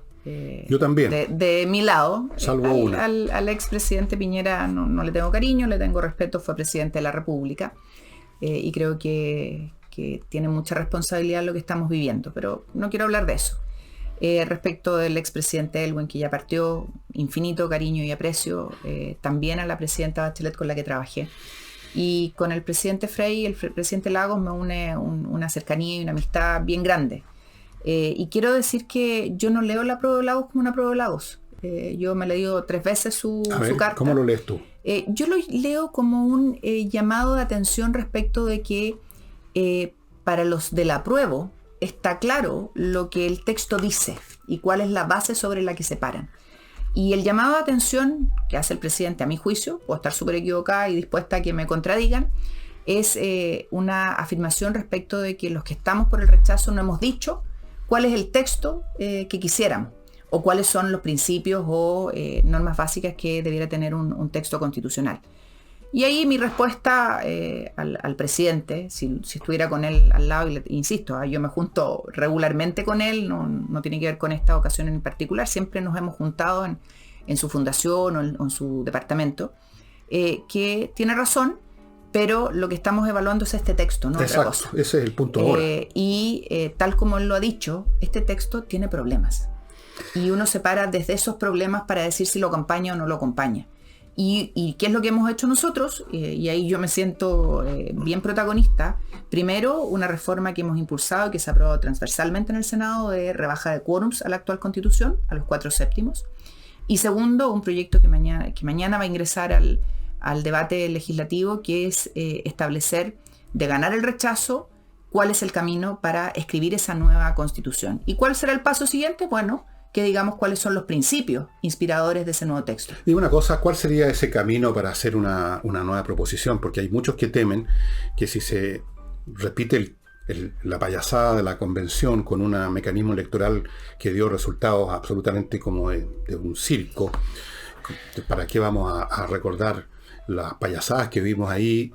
Yo también. De mi lado. Salvo una. Al expresidente Piñera no le tengo cariño, le tengo respeto, fue presidente de la República y creo que tiene mucha responsabilidad en lo que estamos viviendo, pero no quiero hablar de eso. Respecto del expresidente Elwin, que ya partió, infinito cariño y aprecio, también a la presidenta Bachelet con la que trabajé. Y con el presidente Frey y el presidente Lagos me une una cercanía y una amistad bien grande. Y quiero decir que yo no leo la prueba de Lagos como una prueba de Lagos. Yo me he leído 3 veces su carta. ¿Cómo lo lees tú? Yo lo leo como un llamado de atención respecto de que para los del apruebo está claro lo que el texto dice y cuál es la base sobre la que se paran. Y el llamado de atención que hace el presidente, a mi juicio, puedo estar súper equivocada y dispuesta a que me contradigan, es una afirmación respecto de que los que estamos por el rechazo no hemos dicho cuál es el texto que quisiéramos, o cuáles son los principios o normas básicas que debiera tener un texto constitucional. Y ahí mi respuesta al presidente, si estuviera con él al lado, y insisto, yo me junto regularmente con él, no tiene que ver con esta ocasión en particular, siempre nos hemos juntado en su fundación o en su departamento, que tiene razón, pero lo que estamos evaluando es este texto, no otra cosa. Ese es el punto ahora. Y tal como él lo ha dicho, este texto tiene problemas. Y uno se para desde esos problemas para decir si lo acompaña o no lo acompaña. ¿Y qué es lo que hemos hecho nosotros? Y ahí yo me siento bien protagonista. Primero, una reforma que hemos impulsado y que se ha aprobado transversalmente en el Senado de rebaja de quórums a la actual Constitución, a los 4/7. Y segundo, un proyecto que mañana va a ingresar al debate legislativo, que es establecer, de ganar el rechazo, cuál es el camino para escribir esa nueva Constitución. ¿Y cuál será el paso siguiente? Bueno, que digamos cuáles son los principios inspiradores de ese nuevo texto. Digo una cosa, ¿cuál sería ese camino para hacer una nueva proposición? Porque hay muchos que temen que si se repite la payasada de la convención con un mecanismo electoral que dio resultados absolutamente como de un circo, ¿para qué vamos a recordar las payasadas que vimos ahí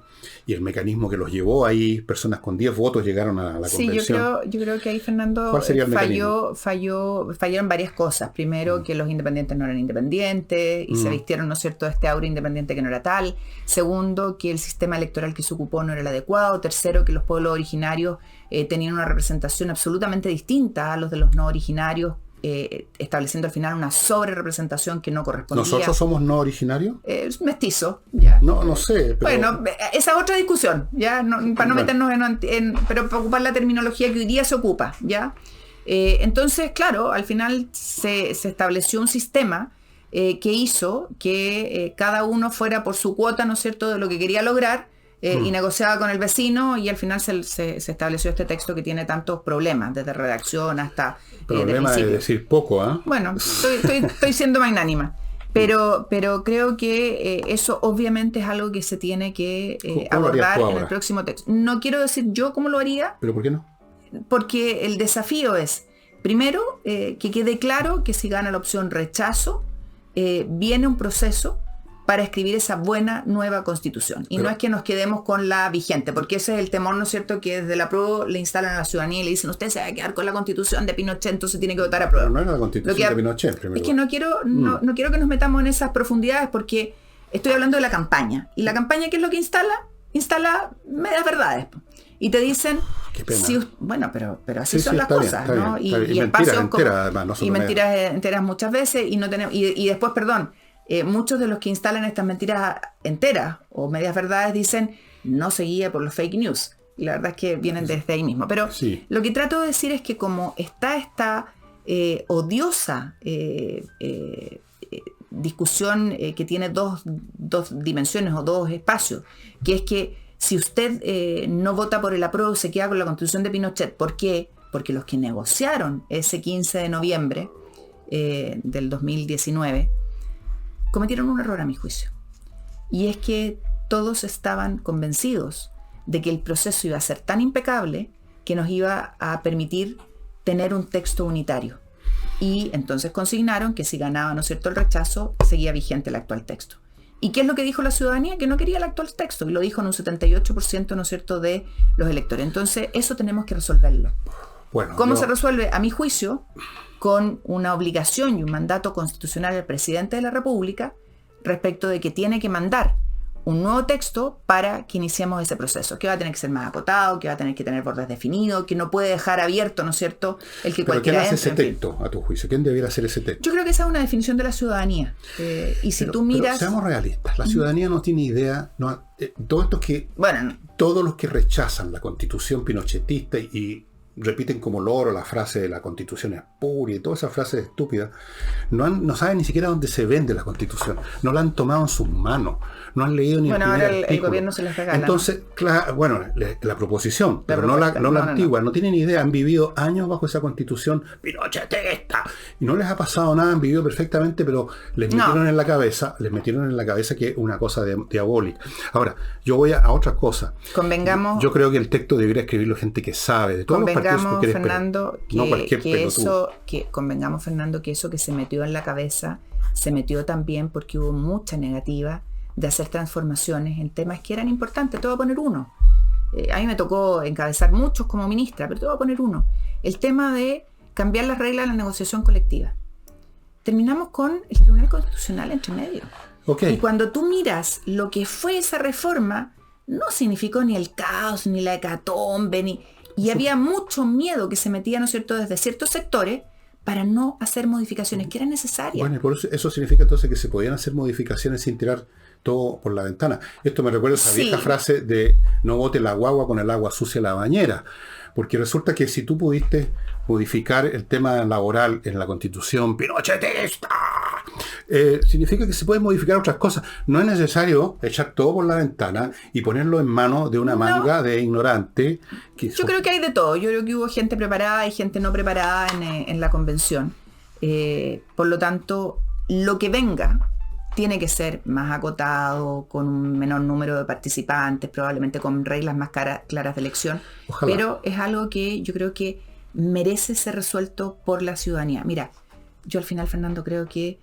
y el mecanismo que los llevó ahí? Personas con 10 votos llegaron a la convención. Sí, yo creo que ahí, Fernando, ¿cuál sería el mecanismo? fallaron varias cosas. Primero, que los independientes no eran independientes y se vistieron, ¿no es cierto?, de este aura independiente que no era tal. Segundo, que el sistema electoral que se ocupó no era el adecuado. Tercero, que los pueblos originarios tenían una representación absolutamente distinta a los de los no originarios, estableciendo al final una sobrerepresentación que no correspondía. ¿Nosotros somos no originarios? Mestizo, ya. No sé. Pero... Bueno, esa es otra discusión, ya, para no meternos pero para ocupar la terminología que hoy día se ocupa, ya. Entonces, claro, al final se estableció un sistema que hizo que cada uno fuera por su cuota, ¿no es cierto?, de lo que quería lograr. Y negociaba con el vecino, y al final se estableció este texto que tiene tantos problemas, desde redacción hasta problema de decir poco, ¿ah? Bueno, estoy siendo magnánima, pero creo que eso obviamente es algo que se tiene que abordar en el próximo texto. No quiero decir yo cómo lo haría. ¿Pero por qué no? Porque el desafío es, primero, que quede claro que si gana la opción rechazo, viene un proceso para escribir esa buena nueva Constitución. Y no es que nos quedemos con la vigente, porque ese es el temor, ¿no es cierto?, que desde la prueba le instalan a la ciudadanía y le dicen, usted se va a quedar con la Constitución de Pinochet, entonces tiene que votar a prueba. Pero no era la Constitución de Pinochet, primero. Es que no quiero que nos metamos en esas profundidades, porque estoy hablando de la campaña. ¿Y la campaña qué es lo que instala? Instala medias verdades. Y te dicen, qué pena. Bueno, pero así son las cosas, ¿no? Y mentiras enteras, además, no son mentiras enteras muchas veces, y después, perdón, muchos de los que instalan estas mentiras enteras o medias verdades dicen no se guía por los fake news, y la verdad es que vienen desde ahí mismo, pero lo que trato de decir es que como está esta odiosa discusión que tiene dos dimensiones o dos espacios, que es que si usted no vota por el apruebo, se queda con la Constitución de Pinochet. ¿Por qué? Porque los que negociaron ese 15 de noviembre del 2019 cometieron un error, a mi juicio. Y es que todos estaban convencidos de que el proceso iba a ser tan impecable que nos iba a permitir tener un texto unitario. Y entonces consignaron que si ganaba, ¿no es cierto?, el rechazo, seguía vigente el actual texto. ¿Y qué es lo que dijo la ciudadanía? Que no quería el actual texto. Y lo dijo en un 78%, ¿no es cierto?, de los electores. Entonces, eso tenemos que resolverlo. Bueno, ¿cómo se resuelve? A mi juicio, con una obligación y un mandato constitucional del presidente de la República respecto de que tiene que mandar un nuevo texto para que iniciemos ese proceso, que va a tener que ser más acotado, que va a tener que tener bordes definidos, que no puede dejar abierto, ¿no es cierto?, el que cualquiera entre. ¿Quién hace ese texto, a tu juicio? ¿Quién debiera hacer ese texto? Yo creo que esa es una definición de la ciudadanía. Y si tú miras... Pero seamos realistas, la ciudadanía no tiene idea, todos los que rechazan la Constitución pinochetista y repiten como loro la frase de la Constitución es pura y todas esas frases estúpidas, no saben ni siquiera dónde se vende la Constitución, no la han tomado en sus manos, no han leído ni el primer ahora artículo. El gobierno se les regala. Entonces, la proposición, pero no la antigua, no tienen idea, han vivido años bajo esa Constitución pinochetista y no les ha pasado nada, han vivido perfectamente, pero les metieron en la cabeza que es una cosa diabólica. Ahora, yo voy a otra cosa. Convengamos. Yo creo que el texto debería escribirlo gente que sabe de todos los partidos. Fernando, convengamos, Fernando, que eso que se metió en la cabeza se metió también porque hubo mucha negativa de hacer transformaciones en temas que eran importantes. Te voy a poner uno. A mí me tocó encabezar muchos como ministra, pero te voy a poner uno. El tema de cambiar las reglas de la negociación colectiva. Terminamos con el Tribunal Constitucional entre medio. Okay. Y cuando tú miras lo que fue esa reforma, no significó ni el caos, ni la hecatombe, y había mucho miedo que se metía, ¿no es cierto?, desde ciertos sectores para no hacer modificaciones que eran necesarias. Bueno, y por eso significa entonces que se podían hacer modificaciones sin tirar todo por la ventana. Esto me recuerda a esa vieja frase de no bote la guagua con el agua sucia en la bañera. Porque resulta que si tú pudiste modificar el tema laboral en la Constitución pinochetista, significa que se pueden modificar otras cosas. No es necesario echar todo por la ventana y ponerlo en manos de una manga de ignorante. Yo creo que hay de todo. Yo creo que hubo gente preparada y gente no preparada en la convención. Por lo tanto, lo que venga tiene que ser más acotado, con un menor número de participantes, probablemente con reglas más claras de elección. Ojalá. Pero es algo que yo creo que merece ser resuelto por la ciudadanía. Mira, yo al final, Fernando, creo que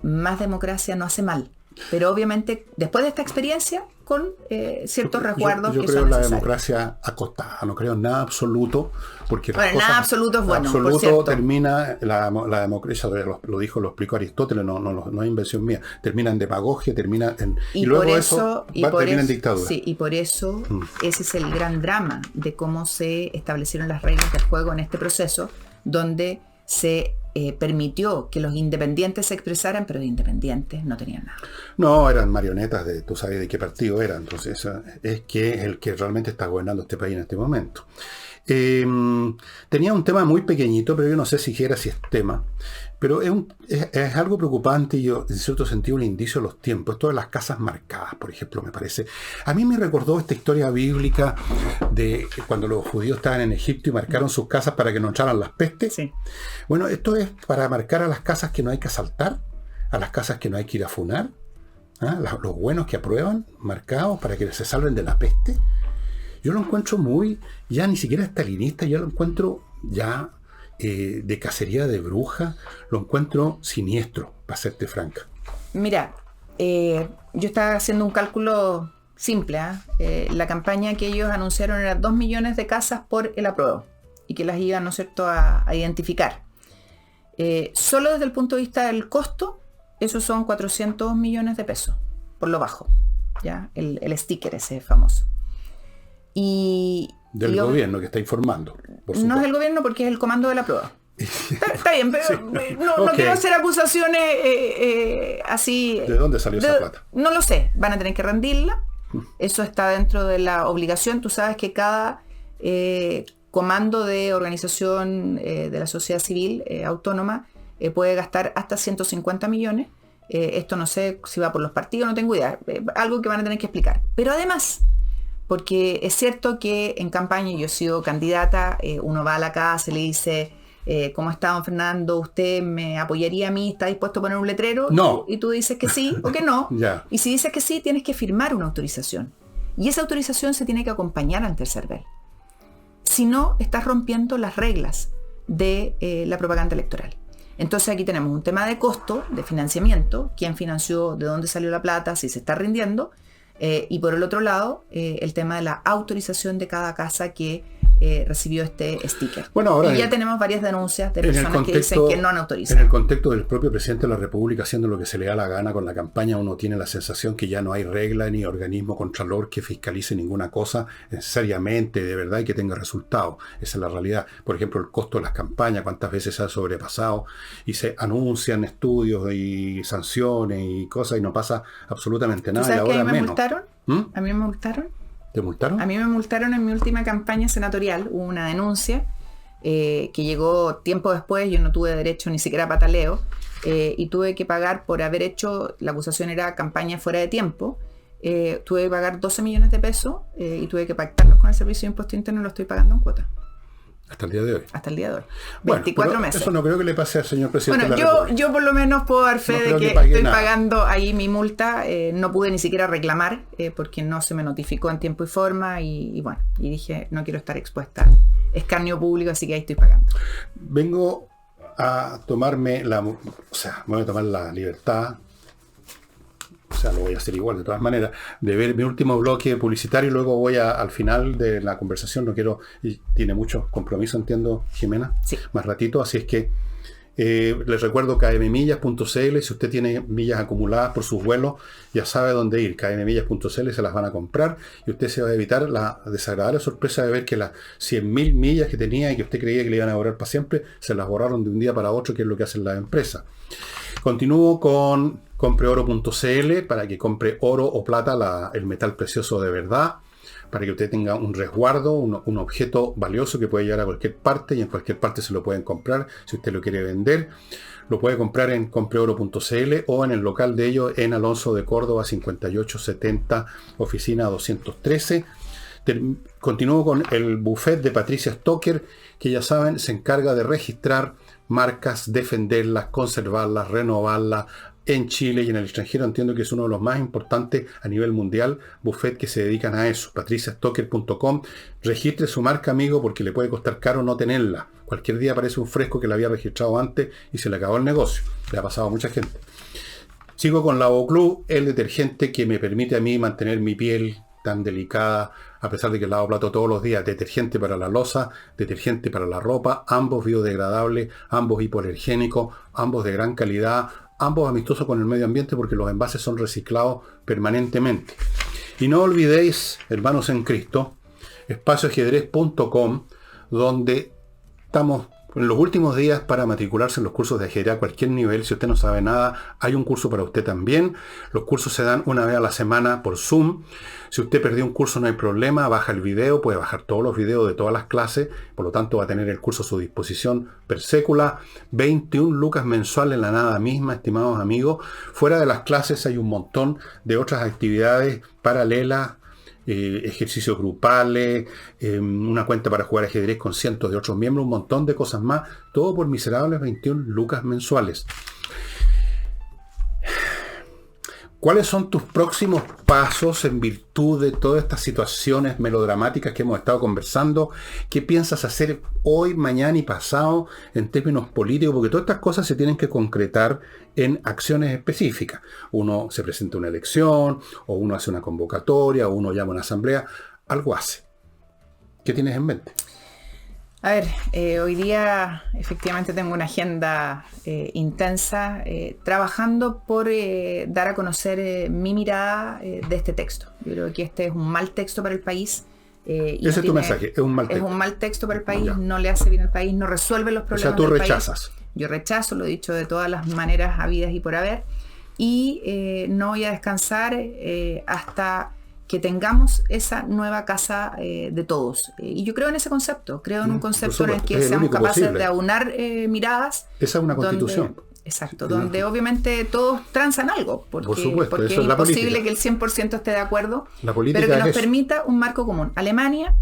más democracia no hace mal. Pero obviamente, después de esta experiencia, con ciertos resguardos yo que creo son en la necesarios. democracia acostada, no creo en nada absoluto, porque nada absoluto es bueno. Absoluto por cierto. termina, la democracia, lo lo explicó Aristóteles, no es invención mía, termina en demagogia, termina en... Y luego termina en dictadura. Sí, y por eso ese es el gran drama de cómo se establecieron las reglas del juego en este proceso, donde se permitió que los independientes se expresaran, pero de independientes no tenían nada. No, eran marionetas de, tú sabes de qué partido eran, entonces es que es el que realmente está gobernando este país en este momento. Tenía un tema muy pequeñito, pero yo no sé siquiera si es tema, pero es algo preocupante y yo, en cierto sentido, un indicio de los tiempos. Esto de las casas marcadas, por ejemplo, me parece. A mí me recordó esta historia bíblica de cuando los judíos estaban en Egipto y marcaron sus casas para que no entraran las pestes. Sí. Bueno, esto es para marcar a las casas que no hay que asaltar, a las casas que no hay que ir a funar, los buenos que aprueban, marcados para que se salven de la peste. Yo lo encuentro ya ni siquiera estalinista, yo lo encuentro ya de cacería de brujas, lo encuentro siniestro, para serte franca. Mira, yo estaba haciendo un cálculo simple. La campaña que ellos anunciaron era 2 millones de casas por el apruebo y que las iban, ¿no es cierto?, a identificar. Solo desde el punto de vista del costo, esos son 400 millones de pesos, por lo bajo, ¿ya? El sticker ese famoso. Del gobierno que está informando. No es el gobierno porque es el comando de la prueba. Está bien, pero sí. No quiero hacer acusaciones así. ¿De dónde salió esa plata? No lo sé, van a tener que rendirla. Eso está dentro de la obligación. Tú sabes que cada comando de organización de la sociedad civil autónoma puede gastar hasta 150 millones. Esto no sé si va por los partidos, no tengo idea. Algo que van a tener que explicar. Pero además, porque es cierto que en campaña, yo he sido candidata, uno va a la casa y le dice, ¿cómo está, don Fernando? ¿Usted me apoyaría a mí? ¿Está dispuesto a poner un letrero? No. Y tú dices que sí o que no. Ya. Y si dices que sí, tienes que firmar una autorización. Y esa autorización se tiene que acompañar ante el CERVEL. Si no, estás rompiendo las reglas de la propaganda electoral. Entonces aquí tenemos un tema de costo, de financiamiento, quién financió, de dónde salió la plata, si se está rindiendo. Y por el otro lado, el tema de la autorización de cada casa que recibió este sticker. Bueno, ahora y ya tenemos varias denuncias de personas que dicen que no han autorizado. En el contexto del propio presidente de la República haciendo lo que se le da la gana con la campaña, uno tiene la sensación que ya no hay regla ni organismo contralor que fiscalice ninguna cosa seriamente, de verdad, y que tenga resultados. Esa es la realidad. Por ejemplo, el costo de las campañas, cuántas veces se ha sobrepasado y se anuncian estudios y sanciones y cosas y no pasa absolutamente nada. ¿Tú sabes y ahora que a mí me menos. multaron? ¿A mí me multaron? ¿Te multaron? A mí me multaron en mi última campaña senatorial. Hubo una denuncia que llegó tiempo después. Yo no tuve derecho ni siquiera a pataleo y tuve que pagar por haber hecho, la acusación era campaña fuera de tiempo. Tuve que pagar 12 millones de pesos y tuve que pactarlos con el Servicio de Impuesto Interno y lo estoy pagando en cuota. Hasta el día de hoy. Hasta el día de hoy. Bueno, 24 meses. Eso no creo que le pase al señor presidente bueno, de la República. Yo por lo menos puedo dar fe de que estoy pagando ahí mi multa. No pude ni siquiera reclamar porque no se me notificó en tiempo y forma. Y bueno, y dije, no quiero estar expuesta a escarnio público, así que ahí estoy pagando. Vengo a tomarme me voy a tomar la libertad, lo voy a hacer igual de todas maneras, de ver mi último bloque publicitario y luego voy al final de la conversación. No quiero, y tiene mucho compromiso, entiendo, Jimena, sí, más ratito, así es que Les recuerdo kmmillas.cl. Si usted tiene millas acumuladas por sus vuelos, ya sabe dónde ir. kmmillas.cl, se las van a comprar y usted se va a evitar la desagradable sorpresa de ver que las 100.000 millas que tenía y que usted creía que le iban a borrar para siempre, se las borraron de un día para otro, que es lo que hacen las empresas. Continúo con compreoro.cl para que compre oro o plata, el metal precioso de verdad, para que usted tenga un resguardo, un objeto valioso que puede llegar a cualquier parte y en cualquier parte se lo pueden comprar. Si usted lo quiere vender, lo puede comprar en compreoro.cl o en el local de ellos en Alonso de Córdoba 5870, oficina 213. Continúo con el buffet de Patricia Stocker, que ya saben, se encarga de registrar marcas, defenderlas, conservarlas, renovarlas, en Chile y en el extranjero. Entiendo que es uno de los más importantes a nivel mundial, buffet que se dedican a eso. patriciastocker.com. Registre su marca, amigo, porque le puede costar caro no tenerla. Cualquier día aparece un fresco que la había registrado antes y se le acabó el negocio. Le ha pasado a mucha gente. Sigo con Lavoclub, el detergente que me permite a mí mantener mi piel tan delicada, a pesar de que lavo plato todos los días. Detergente para la loza, detergente para la ropa, ambos biodegradables, ambos hipoalergénicos, ambos de gran calidad, ambos amistosos con el medio ambiente porque los envases son reciclados permanentemente. Y no olvidéis, hermanos en Cristo, espacioajedrez.com, donde estamos en los últimos días para matricularse en los cursos de ajedrez a cualquier nivel. Si usted no sabe nada, hay un curso para usted también. Los cursos se dan una vez a la semana por Zoom. Si usted perdió un curso, no hay problema, baja el video, puede bajar todos los videos de todas las clases, por lo tanto va a tener el curso a su disposición per sécula. 21 lucas mensuales, la nada misma, estimados amigos. Fuera de las clases hay un montón de otras actividades paralelas, ejercicios grupales, una cuenta para jugar ajedrez con cientos de otros miembros, un montón de cosas más, todo por miserables 21 lucas mensuales. ¿Cuáles son tus próximos pasos en virtud de todas estas situaciones melodramáticas que hemos estado conversando? ¿Qué piensas hacer hoy, mañana y pasado en términos políticos? Porque todas estas cosas se tienen que concretar en acciones específicas. Uno se presenta a una elección, o uno hace una convocatoria, o uno llama a una asamblea, algo hace. ¿Qué tienes en mente? A ver, hoy día efectivamente tengo una agenda intensa, trabajando por dar a conocer mi mirada de este texto. Yo creo que este es un mal texto para el país. Ese es tu mensaje, es un mal texto. Es un mal texto para el país, Ya. No le hace bien al país, no resuelve los problemas O sea, tú del rechazas. país. Yo rechazo, lo he dicho de todas las maneras habidas y por haber. Y no voy a descansar hasta que tengamos esa nueva casa de todos. Y yo creo en ese concepto, creo en un concepto en el que seamos capaces de aunar miradas. Esa es una constitución. Exacto, donde obviamente todos transan algo, porque, Por supuesto, porque eso es es la imposible política. que el 100% esté de acuerdo, La política pero que nos es eso. permita un marco común. Alemania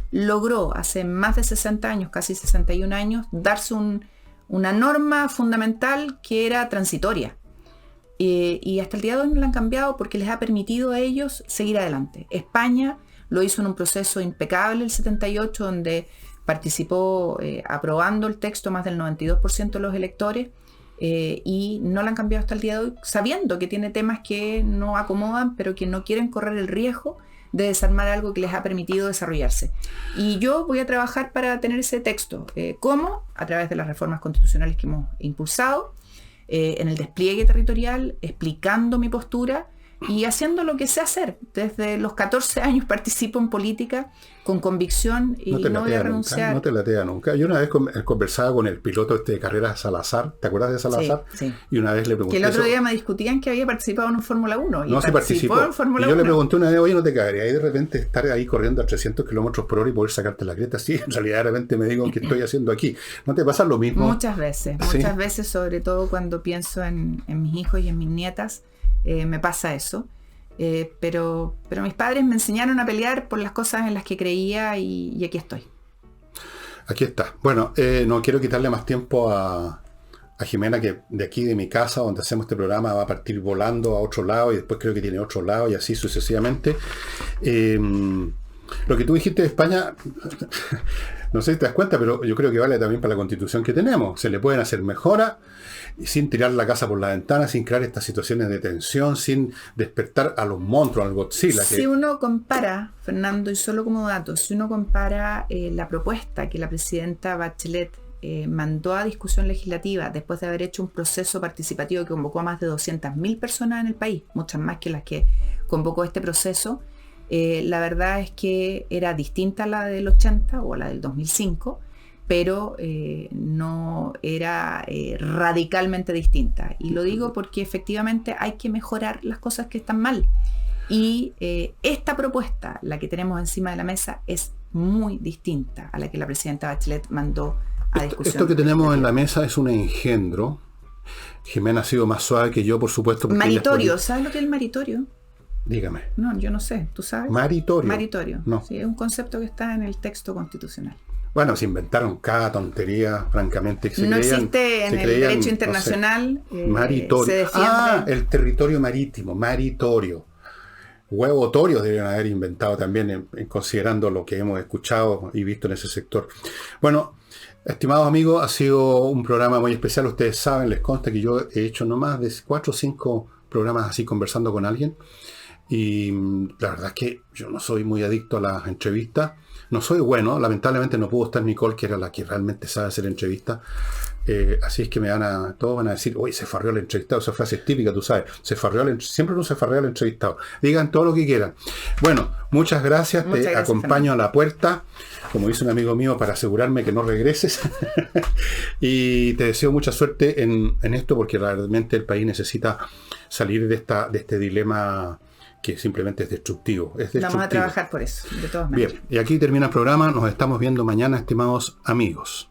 logró hace más de 60 años, casi 61 años, darse una norma fundamental que era transitoria. Y hasta el día de hoy no la han cambiado porque les ha permitido a ellos seguir adelante. España lo hizo en un proceso impecable el 78, donde participó aprobando el texto más del 92% de los electores, y no la han cambiado hasta el día de hoy, sabiendo que tiene temas que no acomodan, pero que no quieren correr el riesgo de desarmar algo que les ha permitido desarrollarse. Y yo voy a trabajar para tener ese texto. ¿Cómo? A través de las reformas constitucionales que hemos impulsado, en el despliegue territorial, explicando mi postura y haciendo lo que sé hacer. Desde los 14 años participo en política con convicción y no voy a renunciar. No te latea nunca. Yo una vez conversaba con el piloto de carreras Salazar, ¿te acuerdas de Salazar? Sí. Y una vez le pregunté. Que el otro día me discutían que había participado en un Fórmula 1. No, sí participó. En Fórmula Y yo 1. le pregunté una vez, oye, ¿no te caería ahí de repente estar ahí corriendo a 300 kilómetros por hora y poder sacarte la creta? Sí, en realidad de repente me digo, ¿qué estoy haciendo aquí? ¿No te pasa lo mismo? Muchas veces, sobre todo cuando pienso en mis hijos y en mis nietas, me pasa eso. Pero mis padres me enseñaron a pelear por las cosas en las que creía y aquí estoy. Aquí está. Bueno, no quiero quitarle más tiempo a Jimena, que de aquí de mi casa, donde hacemos este programa, va a partir volando a otro lado y después creo que tiene otro lado y así sucesivamente. Lo que tú dijiste de España, no sé si te das cuenta, pero yo creo que vale también para la constitución que tenemos. Se le pueden hacer mejoras sin tirar la casa por la ventana, sin crear estas situaciones de tensión, sin despertar a los monstruos, al Godzilla. Si uno compara, Fernando, y solo como dato, si uno compara la propuesta que la presidenta Bachelet mandó a discusión legislativa, después de haber hecho un proceso participativo que convocó a más de 200.000 personas en el país, muchas más que las que convocó este proceso, la verdad es que era distinta a la del 80 o a la del 2005, pero no era radicalmente distinta. Y lo digo porque efectivamente hay que mejorar las cosas que están mal. Y esta propuesta, la que tenemos encima de la mesa, es muy distinta a la que la presidenta Bachelet mandó a discusión. Esto que tenemos en la mesa es un engendro. Jimena ha sido más suave que yo, por supuesto. Maritorio, ¿sabes lo que es el maritorio? Dígame. No, yo no sé, ¿tú sabes? Maritorio. Maritorio, no. Sí, es un concepto que está en el texto constitucional. Bueno, se inventaron cada tontería, francamente. No existe en el derecho internacional. No sé, maritorio. Se defiende... el territorio marítimo, maritorio. Huevotorios deben haber inventado también, considerando lo que hemos escuchado y visto en ese sector. Bueno, estimados amigos, ha sido un programa muy especial. Ustedes saben, les consta que yo he hecho no más de 4 o 5 programas así conversando con alguien. Y la verdad es que yo no soy muy adicto a las entrevistas. No soy bueno, lamentablemente no pudo estar Nicole, que era la que realmente sabe hacer entrevistas. Así es que todos van a decir, uy, se farreó el entrevistado. Esa frase es típica, tú sabes. Siempre uno se farrea el entrevistado. Digan todo lo que quieran. Bueno, muchas gracias. Te acompaño a la puerta, como dice un amigo mío, para asegurarme que no regreses. Y te deseo mucha suerte en esto, porque realmente el país necesita salir de este dilema que simplemente es destructivo. Vamos a trabajar por eso, de todas maneras. Bien, y aquí termina el programa. Nos estamos viendo mañana, estimados amigos.